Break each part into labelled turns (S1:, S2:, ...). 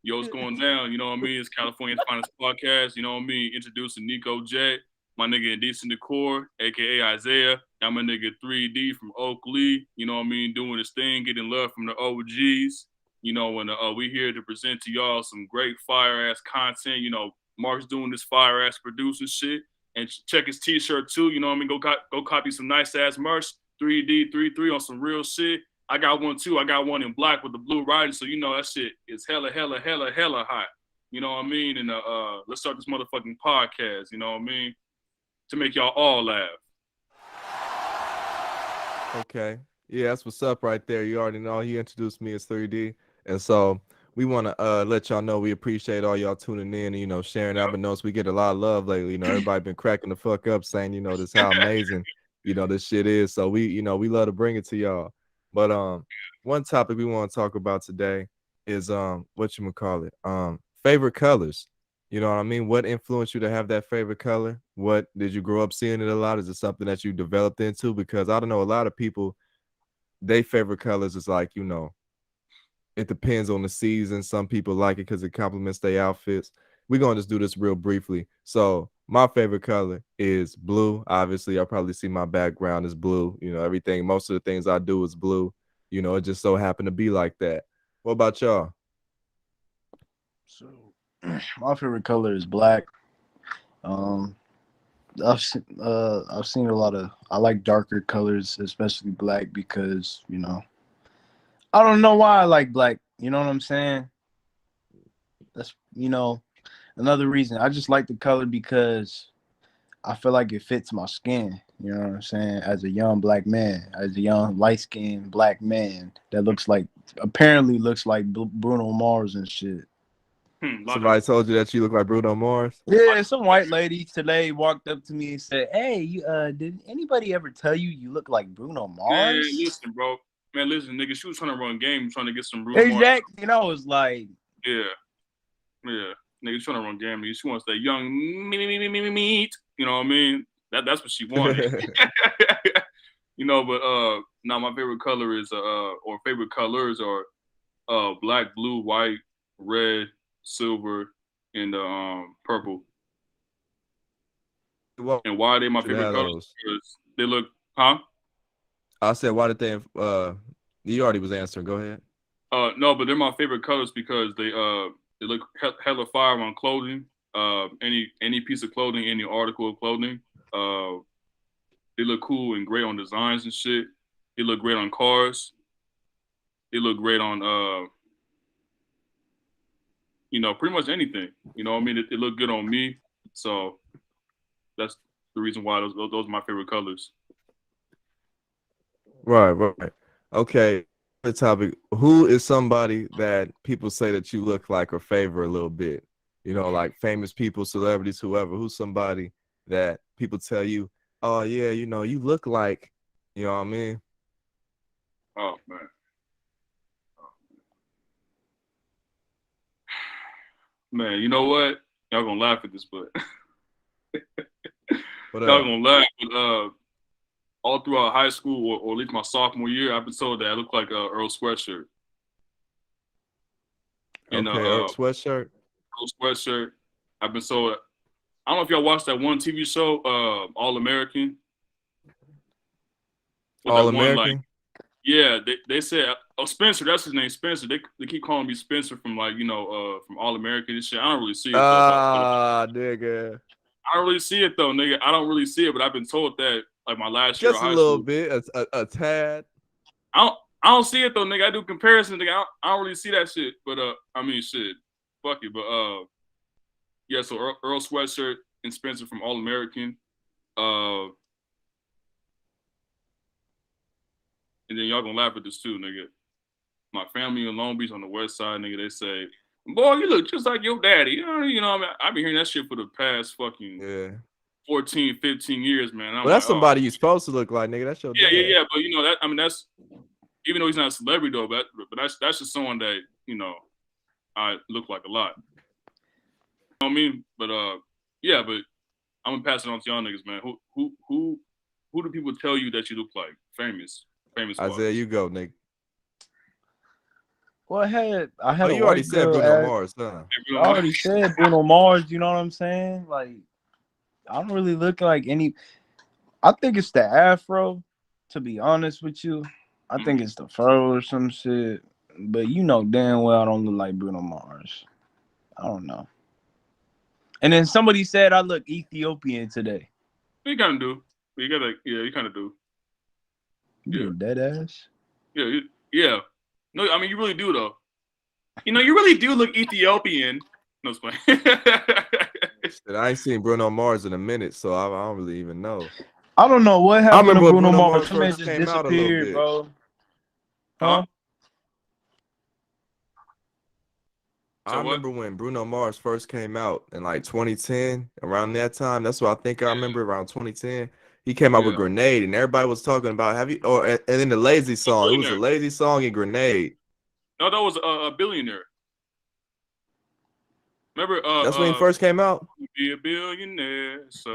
S1: Yo, what's going down? You know what I mean? It's California's finest podcast. You know what I mean? Introducing Nico J, my nigga Indecent Decor, aka Isaiah. Got my nigga 3D from Oakley. You know what I mean? Doing his thing, getting love from the OGs. You know, and we here to present to y'all some great fire ass content. You know, Mark's doing this fire ass producing shit. And check his t-shirt too. You know what I mean? Go copy some nice ass merch. 3D33 on some real shit. I got one too. I got one in black with the blue writing, so you know that shit is hella hot. You know what I mean? And let's start this motherfucking podcast. You know what I mean? To make y'all all laugh.
S2: Okay. Yeah, that's what's up right there. You already know he introduced me as 3D. And so we want to let y'all know we appreciate all y'all tuning in and, sharing.
S1: Yep.
S2: I've been noticing we get a lot of love lately. Everybody been cracking the fuck up saying, this how amazing, this shit is. So we love to bring it to y'all. But one topic we want to talk about today is favorite colors. You know what I mean? What influenced you to have that favorite color? What did you grow up seeing it a lot? Is it something that you developed into? Because I don't know, a lot of people, they favorite colors is like, it depends on the season. Some people like it because it complements their outfits. We're gonna just do this real briefly. So my favorite color is blue. Obviously, y'all probably see my background is blue. Everything, most of the things I do is blue. It just so happened to be like that. What about y'all?
S3: So my favorite color is black. Um, I've seen a lot of. I like darker colors, especially black, because I don't know why I like black. You know what I'm saying? That's another reason. I just like the color because I feel like it fits my skin. You know what I'm saying? As a young black man, as a young light skinned black man that apparently looks like Bruno Mars and shit.
S2: Somebody told you that you look like Bruno Mars?
S3: Yeah, some white lady today walked up to me and said, "Hey, did anybody ever tell you you look like Bruno
S1: Man,
S3: Mars?"
S1: listen, bro. Man, listen, nigga. She was trying to run game, trying to get some Bruno Mars.
S3: Exactly. And I was like,
S1: Yeah, yeah. Nigga, trying to run game. She wants that young meat. You know what I mean? That's what she wanted. But now my favorite color is or favorite colors are black, blue, white, red, silver, and purple. And why are they my favorite colors? Because they look, huh?
S2: I said, why did they? You already was answering. Go ahead.
S1: No, but they're my favorite colors because they look hella fire on clothing. Any piece of clothing, any article of clothing. They look cool and great on designs and shit. They look great on cars. They look great on pretty much anything. You know what I mean? It look good on me. So that's the reason why those are my favorite colors.
S2: Right. Okay. The topic. Who is somebody that people say that you look like or favor a little bit? Like famous people, celebrities, whoever. Who's somebody that people tell you, oh yeah, you look like, you know what I mean?
S1: Oh man. Man, you know what? Y'all gonna laugh at this, but y'all gonna laugh. But all throughout high school, or at least my sophomore year, I've been told that I look like Earl Sweatshirt. And
S2: okay, Earl Sweatshirt.
S1: Earl Sweatshirt. I've been told. I don't know if y'all watched that one TV show, All American.
S2: All American.
S1: Yeah, they said, oh, Spencer, that's his name, Spencer. They keep calling me Spencer from from All American and shit. I don't really see it though.
S2: Nigga.
S1: I don't really see it though, nigga. I don't really see it, but I've been told that like my last year of
S2: Just a
S1: high
S2: little
S1: school.
S2: bit, a tad.
S1: I don't see it though, nigga. I do comparisons, nigga. I don't really see that shit. But I mean shit. Fuck it. But yeah, so Earl Sweatshirt and Spencer from All American. And then y'all gonna laugh at this too, nigga. My family in Long Beach on the west side, nigga, they say, boy, you look just like your daddy. You know I mean? I've been hearing that shit for the past fucking 14, 15 years, man.
S2: Well, that's somebody you're supposed to look like, nigga. That's your dad.
S1: Yeah. But that, I mean, that's, even though he's not a celebrity though, but that's just someone that, I look like a lot. You know what I mean? But yeah, but I'm gonna pass it on to y'all niggas, man. Who do people tell you that you look like? Famous.
S2: Isaiah, you go, nigga.
S3: Well, I had
S2: Oh,
S3: a
S2: you already
S3: white
S2: said
S3: girl
S2: Bruno
S3: ask.
S2: Mars, huh?
S3: I already said Bruno Mars. You know what I'm saying? Like, I don't really look like any. I think it's the afro. To be honest with you, I think it's the fro or some shit. But you know damn well I don't look like Bruno Mars. I don't know. And then somebody said I look Ethiopian today.
S1: You kind of do. You gotta, yeah, you kind of do.
S3: You
S1: Yeah.
S3: being dead ass?
S1: Yeah, yeah. No, I mean you really do though. You know, you really do look Ethiopian. No, it's fine.
S2: Shit, I ain't seen Bruno Mars in a minute, so I don't really even know.
S3: I don't know what
S2: I
S3: happened to
S2: remember when
S3: Bruno
S2: Bruno
S3: Mars.
S2: Mars
S3: That man
S2: first
S3: just
S2: came out a little
S3: disappeared,
S2: bit.
S3: bro.
S1: Huh?
S2: I remember when Bruno Mars first came out in like 2010, around that time. That's what I think I remember, around 2010. He came out with Grenade, and everybody was talking about and then the Lazy song. It was a Lazy song and Grenade.
S1: No, that was a billionaire. Remember?
S2: That's when he first came out.
S1: Be a billionaire, so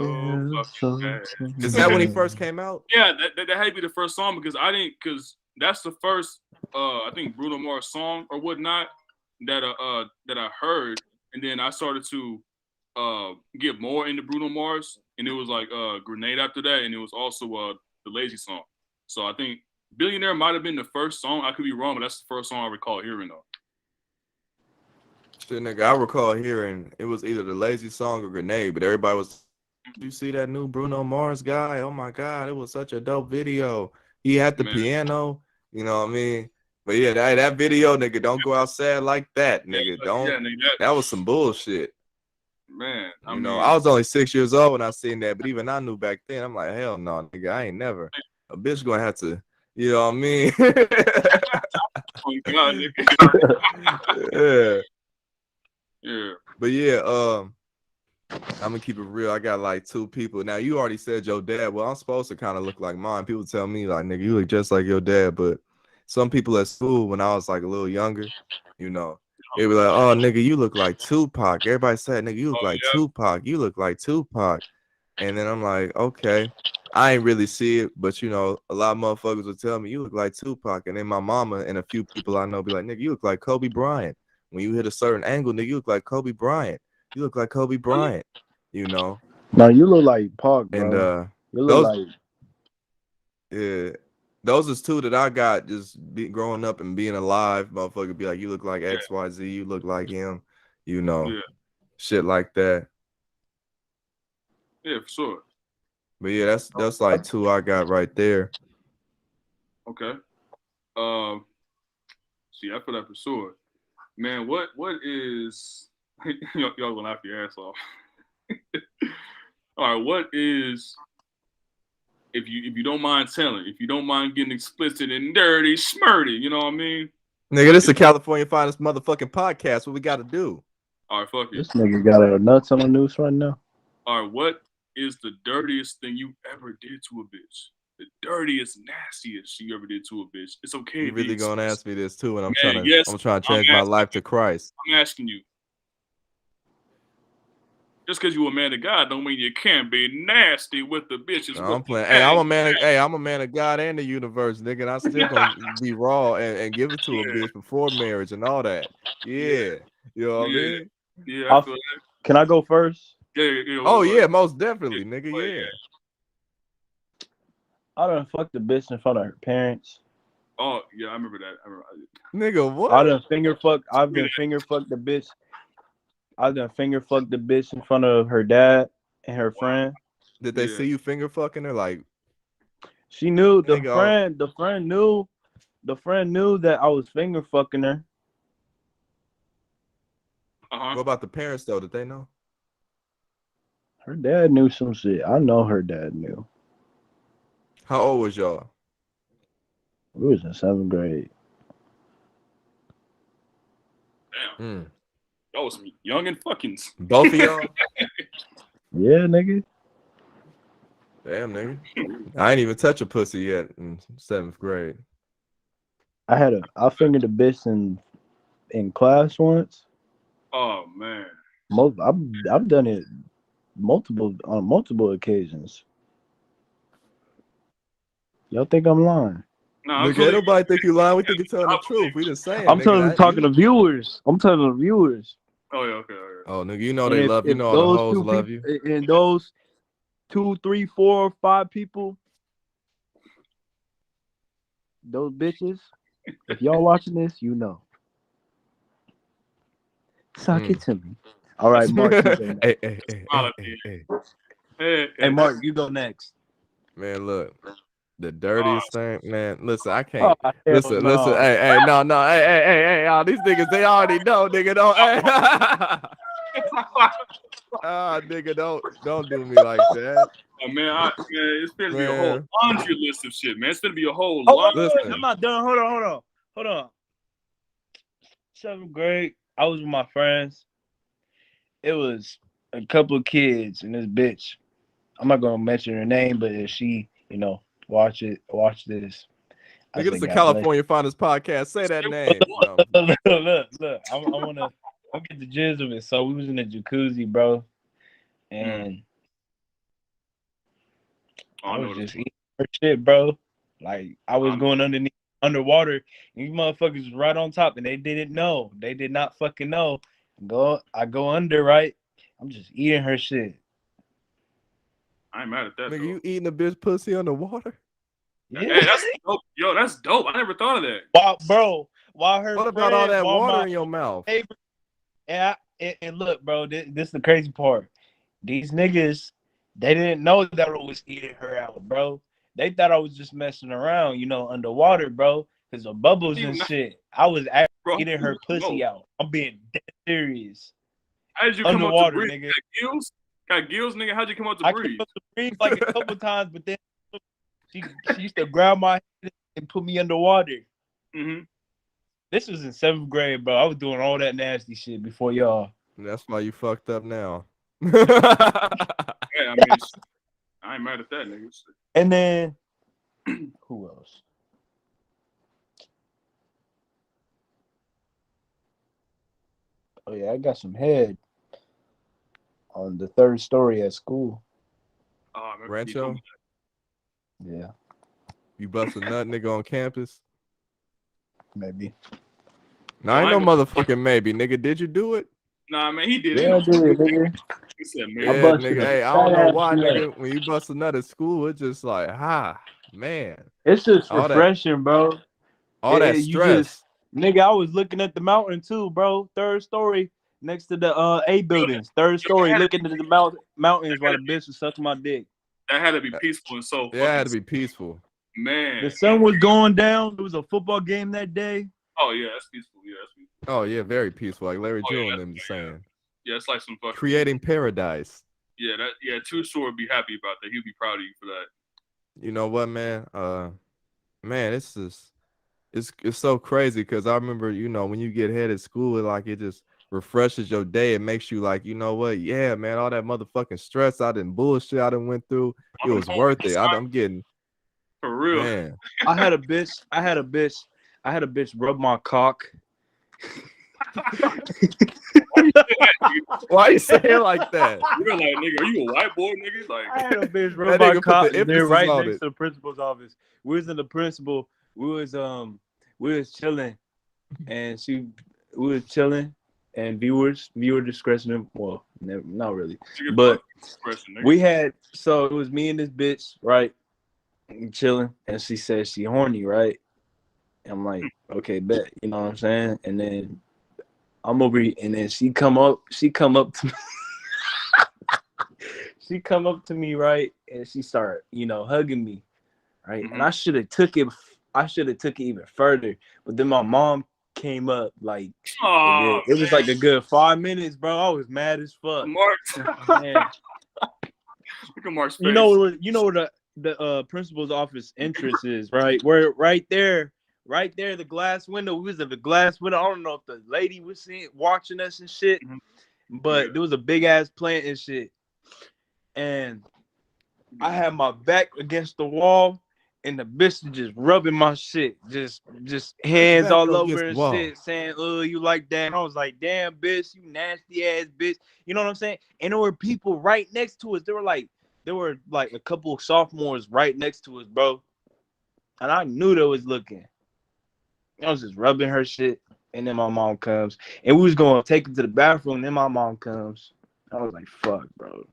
S2: Is that when he first came out?
S1: Yeah, that had to be the first song because that's the first I think Bruno Mars song or whatnot that I heard, and then I started to get more into Bruno Mars, and it was like Grenade after that, and it was also the Lazy song. So I think Billionaire might have been the first song. I could be wrong, but that's the first song I recall hearing though.
S2: Shit, nigga, I recall hearing it was either the Lazy song or Grenade, but everybody was, you see that new Bruno Mars guy? Oh my God, it was such a dope video. He had the piano, you know what I mean? But yeah, that video, nigga, don't go outside like that, nigga. That was some bullshit.
S1: Man,
S2: I was only 6 years old when I seen that, but even I knew back then. I'm like, hell no, nigga, I ain't never. A bitch gonna have to, you know what I mean?
S1: Oh God, nigga.
S2: Yeah.
S1: Yeah.
S2: But yeah, I'm gonna keep it real. I got like 2 people. Now you already said your dad. Well, I'm supposed to kind of look like mine. People tell me like, nigga, you look just like your dad. But some people at school, when I was like a little younger, you know, they were like, oh, nigga, you look like Tupac. Everybody said, nigga, you look like Tupac. You look like Tupac. And then I'm like, okay, I ain't really see it, but you know, a lot of motherfuckers will tell me you look like Tupac. And then my mama and a few people I know be like, nigga, you look like Kobe Bryant. When you hit a certain angle, nigga, you look like Kobe Bryant. You look like Kobe Bryant, you know.
S3: No, you look like Pac, bro.
S2: And
S3: you look like
S2: those is 2 that I got just growing up and being alive. Motherfucker be like, you look like XYZ, you look like him, you know, shit like that.
S1: Yeah, for sure.
S2: But yeah, that's like 2 I got right there.
S1: Okay. See, I feel that for sure. Man, what is y'all gonna laugh your ass off? All right, what is if you don't mind telling, if you don't mind getting explicit and dirty, smurdy, you know what I mean?
S2: Nigga, this is a California Finest motherfucking podcast. What we got to do?
S1: All right, fuck it.
S3: This nigga got our nuts on the news right now.
S1: All right, what is the dirtiest thing you ever did to a bitch? The dirtiest, nastiest you ever did to a bitch. It's okay.
S2: You really gonna ask me this too, and I'm trying to change my life to Christ.
S1: I'm asking you. Just because you a man of God don't mean you can't be nasty with the bitches.
S2: No, I'm playing. Hey, I'm a man. I'm a man of God and the universe, nigga. And I still gonna be raw and give it to a bitch before marriage and all that. Yeah, you know what I mean.
S1: Yeah, I feel that.
S3: Can I go first?
S1: Yeah.
S2: Oh yeah, most definitely, nigga. Yeah.
S3: I done fucked the bitch in front of her parents.
S1: Oh yeah, I remember that.
S2: Nigga, what?
S3: I've been finger fucked the bitch. I've done finger fucked the bitch in front of her dad and her friend.
S2: Did they see you finger fucking her? Like,
S3: she knew the friend knew that I was finger fucking her.
S2: What about the parents though? Did they know?
S3: Her dad knew some shit. I know her dad knew.
S2: How old was y'all?
S3: We was in 7th grade.
S1: Damn. Y'all was young and fuckings.
S2: Both of y'all?
S3: Yeah, nigga.
S2: Damn, nigga. I ain't even touch a pussy yet in 7th grade.
S3: I fingered a bitch in class once.
S1: Oh man.
S3: I've done it on multiple occasions. Y'all think I'm lying?
S1: No, I'm
S2: Nigga,
S1: truly.
S2: ain't nobody think you lying. We think you're telling the truth. We just saying,
S3: I'm
S2: nigga.
S3: talking to viewers. I'm telling the viewers.
S1: Oh yeah, okay, okay.
S2: Oh, nigga, you know
S3: And
S2: they love you.
S3: if
S2: Know all the
S3: those
S2: hoes
S3: two
S2: love you.
S3: people, and those 2, 3, 4, 5 people, those bitches, if y'all watching this, you know. Suck it to me. All right, Mark, you go next. Hey, Mark, you go next.
S2: Man, look. The dirtiest thing, man. Listen, I
S3: Oh,
S2: can't.
S3: hell
S2: Listen.
S3: no.
S2: Hey, no. Hey, y'all. These niggas, they already know, nigga. Don't. Hey. Nigga, don't do me like that.
S1: Oh, man, it's gonna be a whole
S2: Man.
S1: laundry list of shit, man. It's gonna be a whole
S3: Oh,
S1: laundry.
S3: wait, I'm not done. Hold on. 7th grade, I was with my friends. It was a couple of kids and this bitch. I'm not gonna mention her name, but if she, watch this. I
S2: Nigga, this is
S3: said,
S2: the
S3: God bless
S2: California Finest Podcast. Say that name. No.
S3: you. Look. I'll get the gist of it. So we was in the jacuzzi, bro, and I was just eating her shit, bro. Like I was going underwater, and these motherfuckers was right on top, and they didn't know. They did not fucking know. I go under, right? I'm just eating her shit.
S1: I ain't mad at that.
S2: Nigga,
S1: though.
S2: you eating a bitch pussy underwater?
S1: Yeah. Hey, that's dope. Yo, that's dope. I never thought of that.
S3: While her
S2: What
S3: friend,
S2: about all that water
S3: my
S2: in your mouth?
S3: neighbor, and look, bro, this is the crazy part. These niggas, they didn't know that I was eating her out, bro. They thought I was just messing around, underwater, bro, because of bubbles and shit. I was actually eating her pussy out. I'm being dead serious.
S1: How did you
S3: underwater,
S1: come up to breathe?
S3: Nigga.
S1: Got gills, nigga. How'd you come up to breathe?
S3: I came up to breathe like a couple times, but then she used to grab my head and put me underwater.
S1: Mm-hmm.
S3: This was in 7th grade, bro. I was doing all that nasty shit before y'all.
S2: That's why you fucked up now.
S1: Yeah, I mean, I ain't mad at that, nigga.
S3: And then, who else? Oh, yeah, I got some head on the 3rd story at school.
S2: Rancho?
S3: Yeah.
S2: You bust a nut nigga on campus?
S3: Maybe.
S2: Nah, ain't no motherfucking maybe, nigga. Did you do it?
S1: Nah, man, he did.
S3: Yeah, I did, nigga.
S1: He said, man.
S2: Yeah, nigga. Hey, I don't know why, nigga. When you bust a nut at school, it's just like, man.
S3: It's just refreshing, bro.
S2: All that stress.
S3: Nigga, I was looking at the mountain too, bro. 3rd story next to the A buildings. 3rd story, looking at the mountains while the bitch was sucking my dick.
S1: That had to be peaceful and so.
S2: Yeah, it had to be peaceful.
S1: Man,
S3: the sun was going down. There was a football game that day.
S1: Oh yeah, that's peaceful. Yeah, that's peaceful.
S2: Oh yeah, very peaceful. Like Larry June and them saying.
S1: Yeah, it's like some fucking
S2: creating paradise.
S1: Yeah, Too Short would be happy about that. He'd be proud of you for that.
S2: You know what, man? Man, it's so crazy because I remember, when you get head at school, it just refreshes your day. It makes you like, you know what? Yeah, man, all that motherfucking stress I didn't bullshit I done went through, it was worth it. I'm getting
S1: for real.
S2: Man.
S3: I had a bitch rub my cock.
S2: Why you saying like that?
S1: You're like, nigga, are you a white boy, nigga? Like,
S3: I had a bitch rub my cock. They're right next to the principal's office. We was in the principal. We was chilling, and we was chilling, and viewer discretion. Well, not really, but we had. So it was me and this bitch, right, chilling, and she said she horny, right. I'm like, okay, bet, you know what I'm saying, and then I'm over here, and then she come up to me. She come up to me, right, and she start, hugging me, right, and I should have took it even further, but then my mom came up like, it was like a good 5 minutes, bro. I was mad as fuck.
S1: Mark. Look at Mark's face.
S3: You know where the principal's office entrance is, right? Where right there, the glass window. We was at the glass window. I don't know if the lady was watching us and shit, but there was a big ass plant and shit. And I had my back against the wall, and the bitch just rubbing my shit, just hands all over and shit, saying, "Oh, you like that?" And I was like, "Damn, bitch, you nasty ass bitch." You know what I'm saying? And there were people right next to us. There were like a couple of sophomores right next to us, bro. and I knew they was looking. I was just rubbing her shit, and then my mom comes, and we was gonna take her to the bathroom. And then my mom comes. I was like, "Fuck, bro."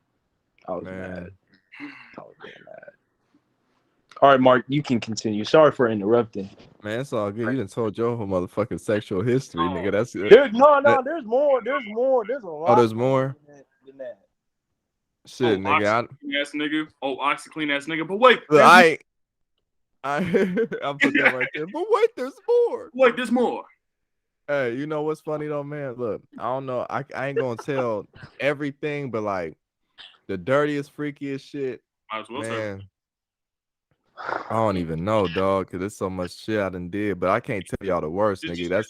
S3: I was mad.
S2: Man,
S3: I was real mad. All right, Mark, you can continue. Sorry for interrupting.
S2: man, it's all good. You done told your whole motherfucking sexual history, nigga. That's it.
S3: There's no,
S2: That,
S3: there's more. There's more. There's a
S2: oh,
S3: lot
S2: there's more.
S3: than that.
S2: Shit,
S1: Oh,
S2: nigga.
S1: OxyClean ass nigga. Oh, OxyClean ass nigga. But wait,
S2: Look,
S1: there's
S2: I put that right there. But wait, there's more.
S1: wait, there's more.
S2: Hey, you know what's funny though, man? Look, I don't know. I ain't gonna tell everything, but like the dirtiest, freakiest shit,
S1: Might as well say.
S2: man. I don't even know, dog, because there's so much shit I done did, but I can't tell y'all the worst, nigga.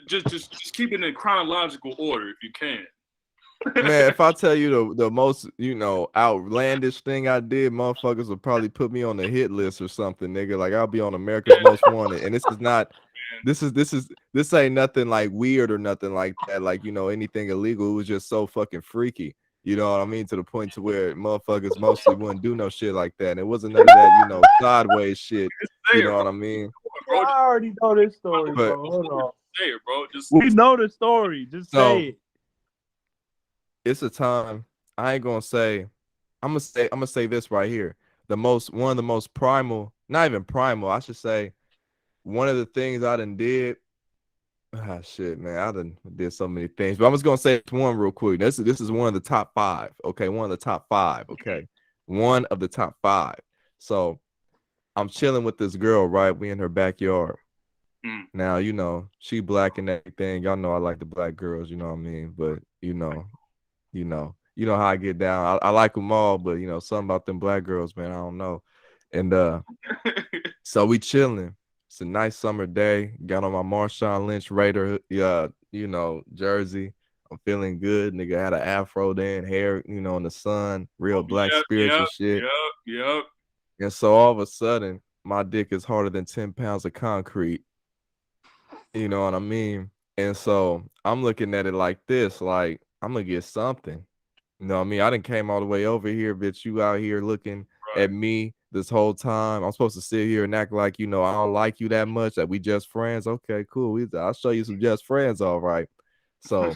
S1: Just keep it in chronological order if you can.
S2: Man, if I tell you the most, outlandish thing I did, motherfuckers would probably put me on the hit list or something, nigga. Like I'll be on America's Most Wanted. And this ain't nothing like weird or nothing like that, like anything illegal. It was just so fucking freaky. You know what I mean? To the point to where motherfuckers mostly wouldn't do no shit like that. And it wasn't none of that, sideways shit. You know what I mean?
S3: Bro, I already know this story,
S2: But,
S3: bro. Hold on.
S1: Say it, bro.
S3: We know the story. Just say it.
S2: It's a time. I ain't gonna say. I'm gonna say this right here. One of the most primal, not even primal, I should say, one of the things I done did. Ah, shit, man, I done did so many things, but I'm just gonna say one real quick. This is one of the top 5. Okay, one of the top 5. Okay, one of the top 5. So I'm chilling with this girl, right? We in her backyard. Now, she black and everything. Y'all know I like the black girls, you know what I mean? But you know how I get down. I like them all, but something about them black girls, man, I don't know. And so we chilling. It's a nice summer day. Got on my Marshawn Lynch Raider, jersey. I'm feeling good. Nigga had an afro then, hair, in the sun, real black spiritual shit.
S1: Yep.
S2: And so all of a sudden, my dick is harder than 10 pounds of concrete. You know what I mean? And so I'm looking at it like this, like I'm gonna get something. You know what I mean? I done came all the way over here, bitch. You out here looking at me this whole time. I'm supposed to sit here and act like, I don't like you that much, that we just friends. Okay, cool. I'll show you some just friends, all right. So,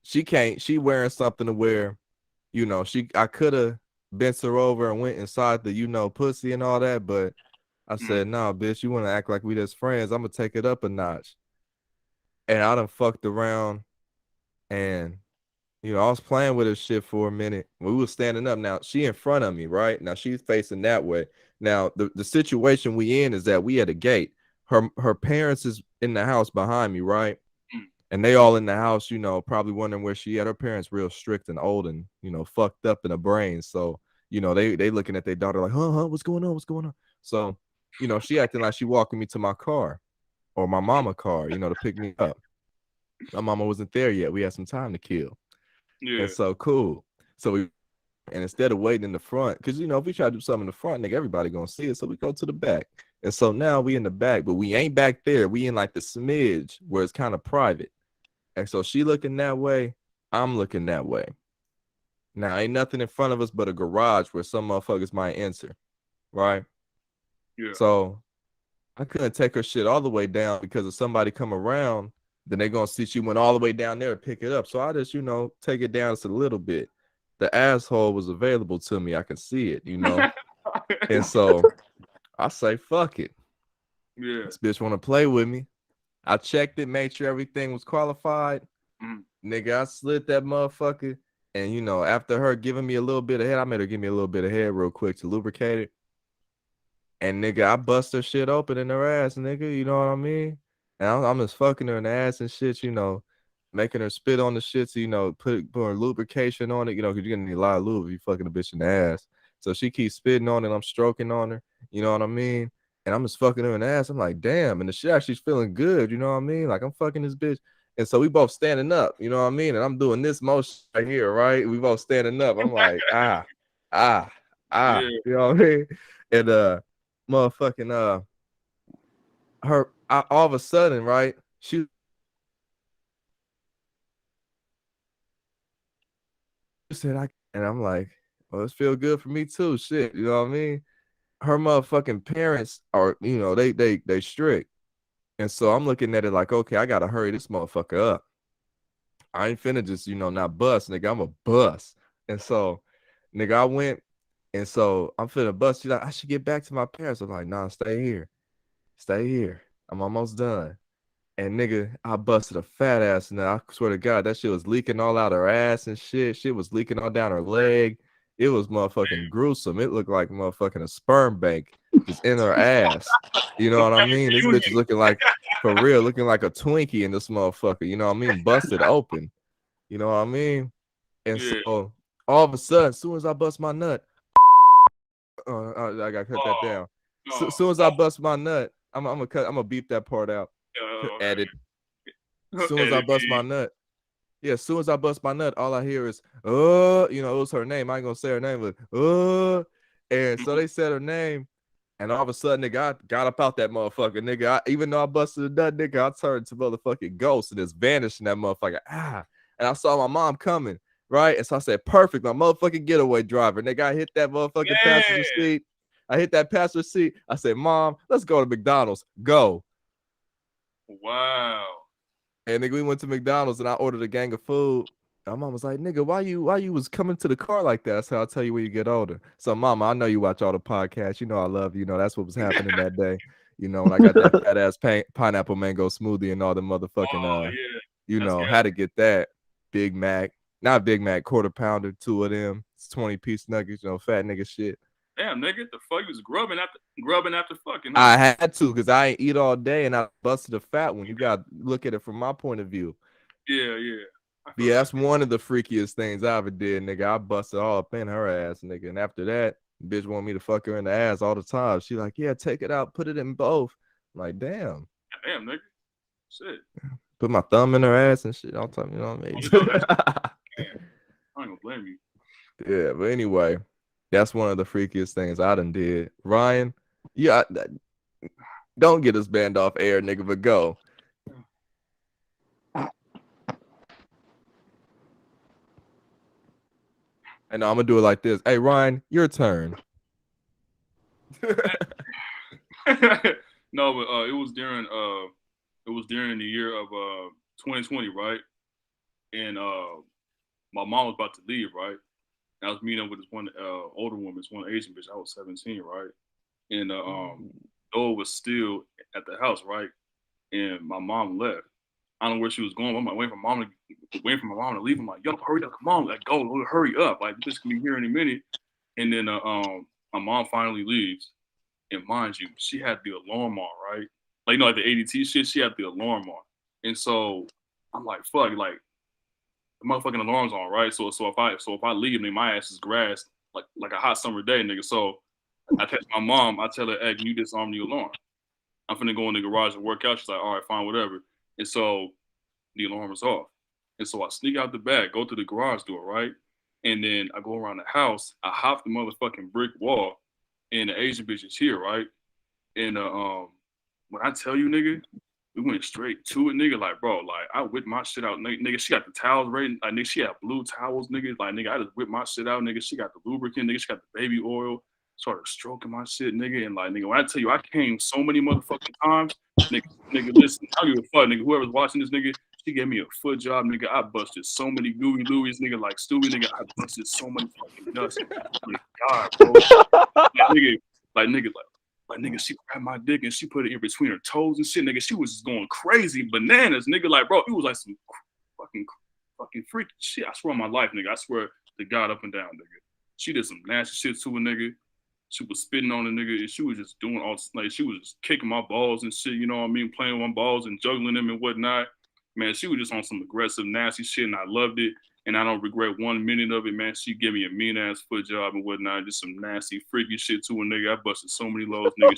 S2: she wearing something to wear, I could have bent her over and went inside the, pussy and all that, but I said, nah, bitch, you want to act like we just friends. I'm going to take it up a notch. And I done fucked around and I was playing with her shit for a minute. We were standing up. Now, she in front of me, right? Now, she's facing that way. Now, the situation we in is that we at a gate. Her parents is in the house behind me, right? And they all in the house, probably wondering where she at. Her parents real strict and old and, fucked up in the brain. So, they looking at their daughter like, huh, what's going on? What's going on? So, she acting like she walking me to my car or my mama car, to pick me up. My mama wasn't there yet. We had some time to kill.
S1: Yeah.
S2: And so cool. And instead of waiting in the front, because if we try to do something in the front, nigga, everybody gonna see it. So we go to the back. And so now we in the back, but we ain't back there. We in like the smidge where it's kind of private. And so she looking that way, I'm looking that way. Now ain't nothing in front of us but a garage where some motherfuckers might enter. Right?
S1: Yeah.
S2: So I couldn't take her shit all the way down because if somebody come around, then they're going to see she went all the way down there to pick it up. So I just, take it down just a little bit. The asshole was available to me. I can see it, And so I say, fuck it.
S1: Yeah.
S2: This bitch want to play with me. I checked it, made sure everything was qualified. Nigga, I slid that motherfucker. And, after her giving me a little bit of head, I made her give me a little bit of head real quick to lubricate it. And, nigga, I bust her shit open in her ass, nigga. You know what I mean? And I'm just fucking her in the ass and shit, making her spit on the shit, so, put lubrication on it, because you're gonna need a lot of lube if you fucking a bitch in the ass. So she keeps spitting on it, I'm stroking on her, you know what I mean? And I'm just fucking her in the ass. I'm like, damn, and the shit actually's feeling good, you know what I mean? Like I'm fucking this bitch. And so we both standing up, you know what I mean? And I'm doing this motion right here, right? We both standing up. I'm like, yeah. You know what I mean? And motherfucking all of a sudden, right? She said, and I'm like, well, this feel good for me too. Shit, you know what I mean? her motherfucking parents are, they strict. And so I'm looking at it like, okay, I gotta hurry this motherfucker up. I ain't finna just, not bust, nigga. I'm a bust. And so, nigga, I went, and so I'm finna bust. She's like, I should get back to my parents. I'm like, nah, stay here. Stay here. I'm almost done. And nigga, I busted a fat ass. And I swear to God, that shit was leaking all out her ass and shit. Shit was leaking all down her leg. It was motherfucking gruesome. It looked like motherfucking a sperm bank just in her ass. You know what I mean? This bitch is looking like, for real, looking like a Twinkie in this motherfucker. You know what I mean? Busted open. You know what I mean? And so all of a sudden, as soon as I bust my nut, I gotta cut that down. As soon as I bust my nut, I'm gonna beep that part out. Edit. As soon as I bust my nut. Yeah, as soon as I bust my nut, all I hear is, it was her name. I ain't gonna say her name, but and so they said her name, and all of a sudden, nigga, I got up out that motherfucker, nigga. Even though I busted a nut, nigga, I turned to motherfucking ghost and just vanished in that motherfucker. And I saw my mom coming, right? And so I said, perfect, my motherfucking getaway driver. Nigga, I hit that motherfucking passenger seat. I hit that passenger seat. I said, Mom, let's go to McDonald's. Go.
S1: Wow.
S2: And nigga, we went to McDonald's and I ordered a gang of food. My mom was like, nigga, why you was coming to the car like that? So I'll tell you when you get older. So mama, I know you watch all the podcasts. You know I love you. You know that's what was happening that day. You know, when I got that fat ass pineapple mango smoothie and all the motherfucking had to get that Big Mac. Not Big Mac, quarter pounder, 2 of them. It's 20-piece nuggets, fat nigga shit.
S1: Damn, nigga, the fuck you was grubbing after fucking.
S2: Huh? I had to because I ain't eat all day and I busted a fat one. You gotta look at it from my point of view.
S1: Yeah.
S2: Yeah, that's one of the freakiest things I ever did, nigga. I busted all up in her ass, nigga. And after that, bitch wanted me to fuck her in the ass all the time. She like, yeah, take it out, put it in both. I'm like, damn.
S1: Damn, nigga. Shit.
S2: Put my thumb in her ass and shit all the time, you know what I mean?
S1: I ain't gonna blame you.
S2: Yeah, but anyway, that's one of the freakiest things I done did. Ryan, yeah, don't get us banned off air, nigga, but go. And I'm gonna do it like this. Hey, Ryan, your turn.
S1: No, but it was during the year of 2020, right? And my mom was about to leave, right? And I was meeting up with this one older woman, this one Asian bitch. I was 17, right? And Dole was still at the house, right? And my mom left. I don't know where she was going. I'm like waiting for my mom to leave. I'm like, yo, hurry up, come on, like go, hurry up, like this can be here in a minute. And then my mom finally leaves, and mind you, she had the alarm on, right? Like like the ADT shit, she had the alarm on, and so I'm like, fuck, like the motherfucking alarm's on, right? So if I leave, then my ass is grass like a hot summer day, nigga. So I text my mom, I tell her, hey, can you disarm the alarm? I'm finna go in the garage and work out. She's like, all right, fine, whatever. And so the alarm is off. And so I sneak out the back, go to the garage door, right? And then I go around the house, I hop the motherfucking brick wall, and the Asian bitch is here, right? And when I tell you, nigga, we went straight to it, nigga. Like, bro, like I whipped my shit out, nigga. She got the towels ready, like nigga. She had blue towels, nigga. Like, nigga, I just whipped my shit out, nigga. She got the lubricant, nigga. She got the baby oil. Started stroking my shit, nigga. And like, nigga, when I tell you, I came so many motherfucking times, nigga. Listen, I don't give a fuck, nigga. Whoever's watching this, nigga, she gave me a foot job, nigga. I busted so many gooey Louis, nigga, like Stewie, nigga. I busted so many fucking nuts. Like, God, bro. Like, nigga, she grabbed my dick and she put it in between her toes and shit, nigga. She was just going crazy bananas, nigga. Like, bro, it was like some fucking freaky shit. I swear on my life, nigga. I swear to God up and down, nigga. She did some nasty shit to a nigga. She was spitting on a nigga, and she was just doing all like she was just kicking my balls and shit. You know what I mean? Playing with my balls and juggling them and whatnot. Man, she was just on some aggressive, nasty shit, and I loved it. And I don't regret 1 minute of it, man. She gave me a mean ass foot job and whatnot, just some nasty, freaky shit to a nigga. I busted so many loads, nigga.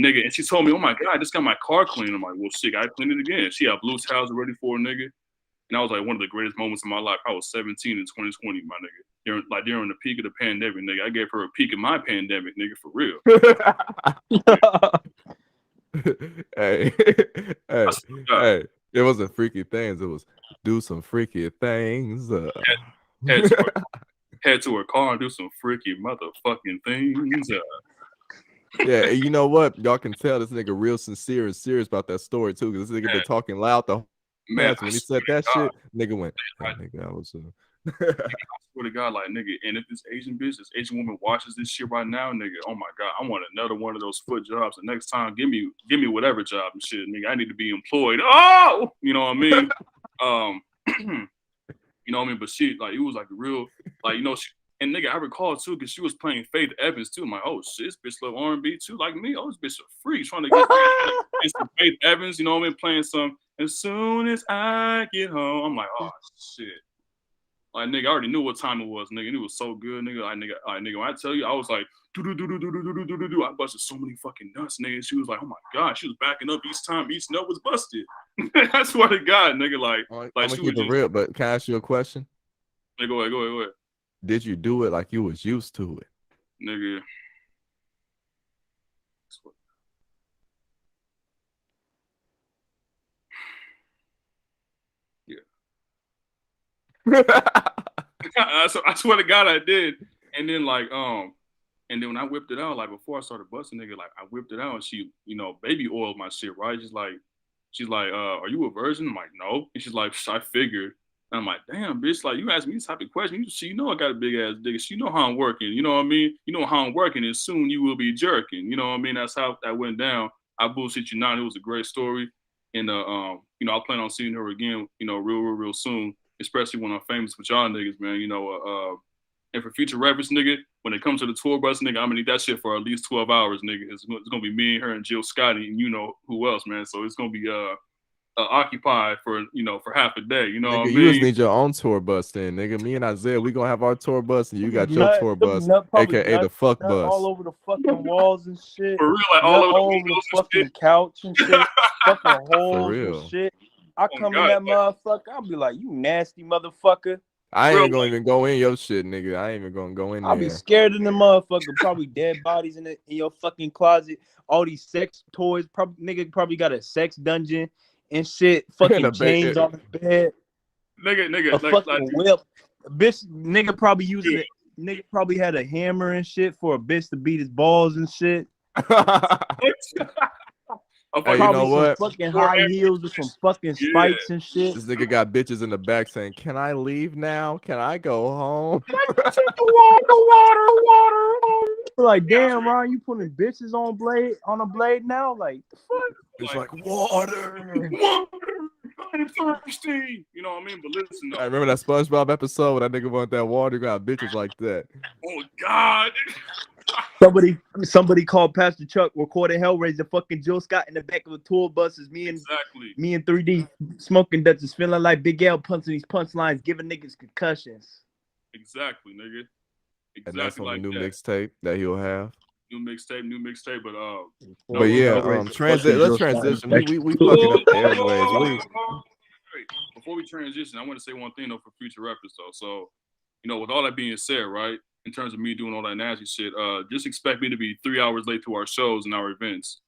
S1: Nigga, and she told me, "Oh my God, I just got my car cleaned." I'm like, "Well, shit, I cleaned it again." She had blue towels ready for a nigga. And that was like one of the greatest moments of my life. I was 17 in 2020, my nigga. During the peak of the pandemic, nigga. I gave her a peak of my pandemic, nigga, for real.
S2: Hey. It wasn't freaky things. It was do some freaky things.
S1: head to her car and do some freaky motherfucking things.
S2: Yeah, and you know what? Y'all can tell this nigga real sincere and serious about that story too, because this nigga been talking loud the whole
S1: Man,
S2: time. When he said that shit, nigga went, "Hey, nigga, I was."
S1: I swear to God, like nigga, and if this Asian woman watches this shit right now, nigga, oh my God, I want another one of those foot jobs. And next time, give me whatever job and shit, nigga. I need to be employed. Oh, you know what I mean? You know what I mean? But she, like, it was like a real, like, you know, and nigga, I recall too, because she was playing Faith Evans too. I'm like, oh shit, this bitch love R&B too, like me. Oh, this bitch a freak trying to get some Faith Evans, you know what I mean? Playing some As Soon As I Get Home. I'm like, oh shit. Like nigga, I already knew what time it was, nigga. And it was so good, nigga. Nigga, when I tell you, I was like, do. I busted so many fucking nuts, nigga. She was like, oh my God, she was backing up each time each nut was busted. I swear to God, nigga, like
S2: I'm
S1: she
S2: gonna
S1: was
S2: keep it
S1: just
S2: real, but can I ask you a question?
S1: Nigga, go ahead.
S2: Did you do it like you was used to it?
S1: Nigga. I swear to God I did. And then like and then when I whipped it out, like before I started busting, nigga, like I whipped it out and she, you know, baby oiled my shit, right? She's like, are you a virgin? I'm like, no. And she's like, I figured. And I'm like, damn, bitch, like you asked me this type of question. You know I got a big ass dick. She know how I'm working. You know what I mean? You know how I'm working, and soon you will be jerking. You know what I mean? That's how that went down. I bullshit you not. It was a great story. And you know, I plan on seeing her again, you know, real soon, especially when I'm famous with y'all niggas, man. You know, and for future reference, nigga, when it comes to the tour bus, nigga, I'm gonna need that shit for at least 12 hours, nigga. It's gonna be me and her and Jill Scotty and you know who else, man. So it's gonna be occupied for, you know, for half a day. You know
S2: Nigga,
S1: what I
S2: you just
S1: mean?
S2: need your own tour bus then, nigga. Me and Isaiah, we gonna have our tour bus, and you got your
S3: Nut,
S2: tour bus,
S3: probably
S2: aka the fuck
S3: nut all
S2: bus.
S3: over the fucking walls and shit.
S1: For real, like
S3: Nut
S1: all over
S3: the fucking couch and shit. Fucking holes and
S2: real.
S3: shit. I
S1: Oh,
S3: come in
S1: God,
S3: that
S1: like,
S3: motherfucker, I'll be like, you nasty motherfucker.
S2: I ain't
S1: real,
S2: even gonna even go in your shit, nigga. I ain't even gonna go in
S3: I'll be
S2: there.
S3: scared in the motherfucker. Probably dead bodies in your fucking closet. All these sex toys. Nigga probably got a sex dungeon and shit. Fucking chains on the bed.
S1: nigga,
S3: A
S1: like,
S3: fucking whip. Bitch, nigga probably using it. Nigga probably had a hammer and shit for a bitch to beat his balls and shit.
S2: Hey, you know what?
S3: Some fucking high heels with some fucking spikes and shit.
S2: This nigga got bitches in the back saying, "Can I leave now? Can I go home?"
S3: water. Like, damn, Ron, you putting bitches on a blade now? Like, the fuck?
S2: It's like water.
S1: I'm thirsty. You know what I mean? But listen, though.
S2: I remember that SpongeBob episode when that nigga want that water, got bitches like that.
S1: Oh God.
S3: Somebody called Pastor Chuck, recording Hellraiser, fucking Jill Scott in the back of the tour bus. Is me and 3D smoking Dutchess, feeling like Big L punching these punchlines, giving niggas concussions.
S1: Exactly, nigga. Exactly.
S2: And that's on
S1: like
S2: the new mixtape that he'll have.
S1: New mixtape,
S2: but yeah, let's transition. We fucking up the airways.
S1: Before we transition, I want to say one thing though for future reference though. So, you know, with all that being said, right, in terms of me doing all that nasty shit, just expect me to be 3 hours late to our shows and our events.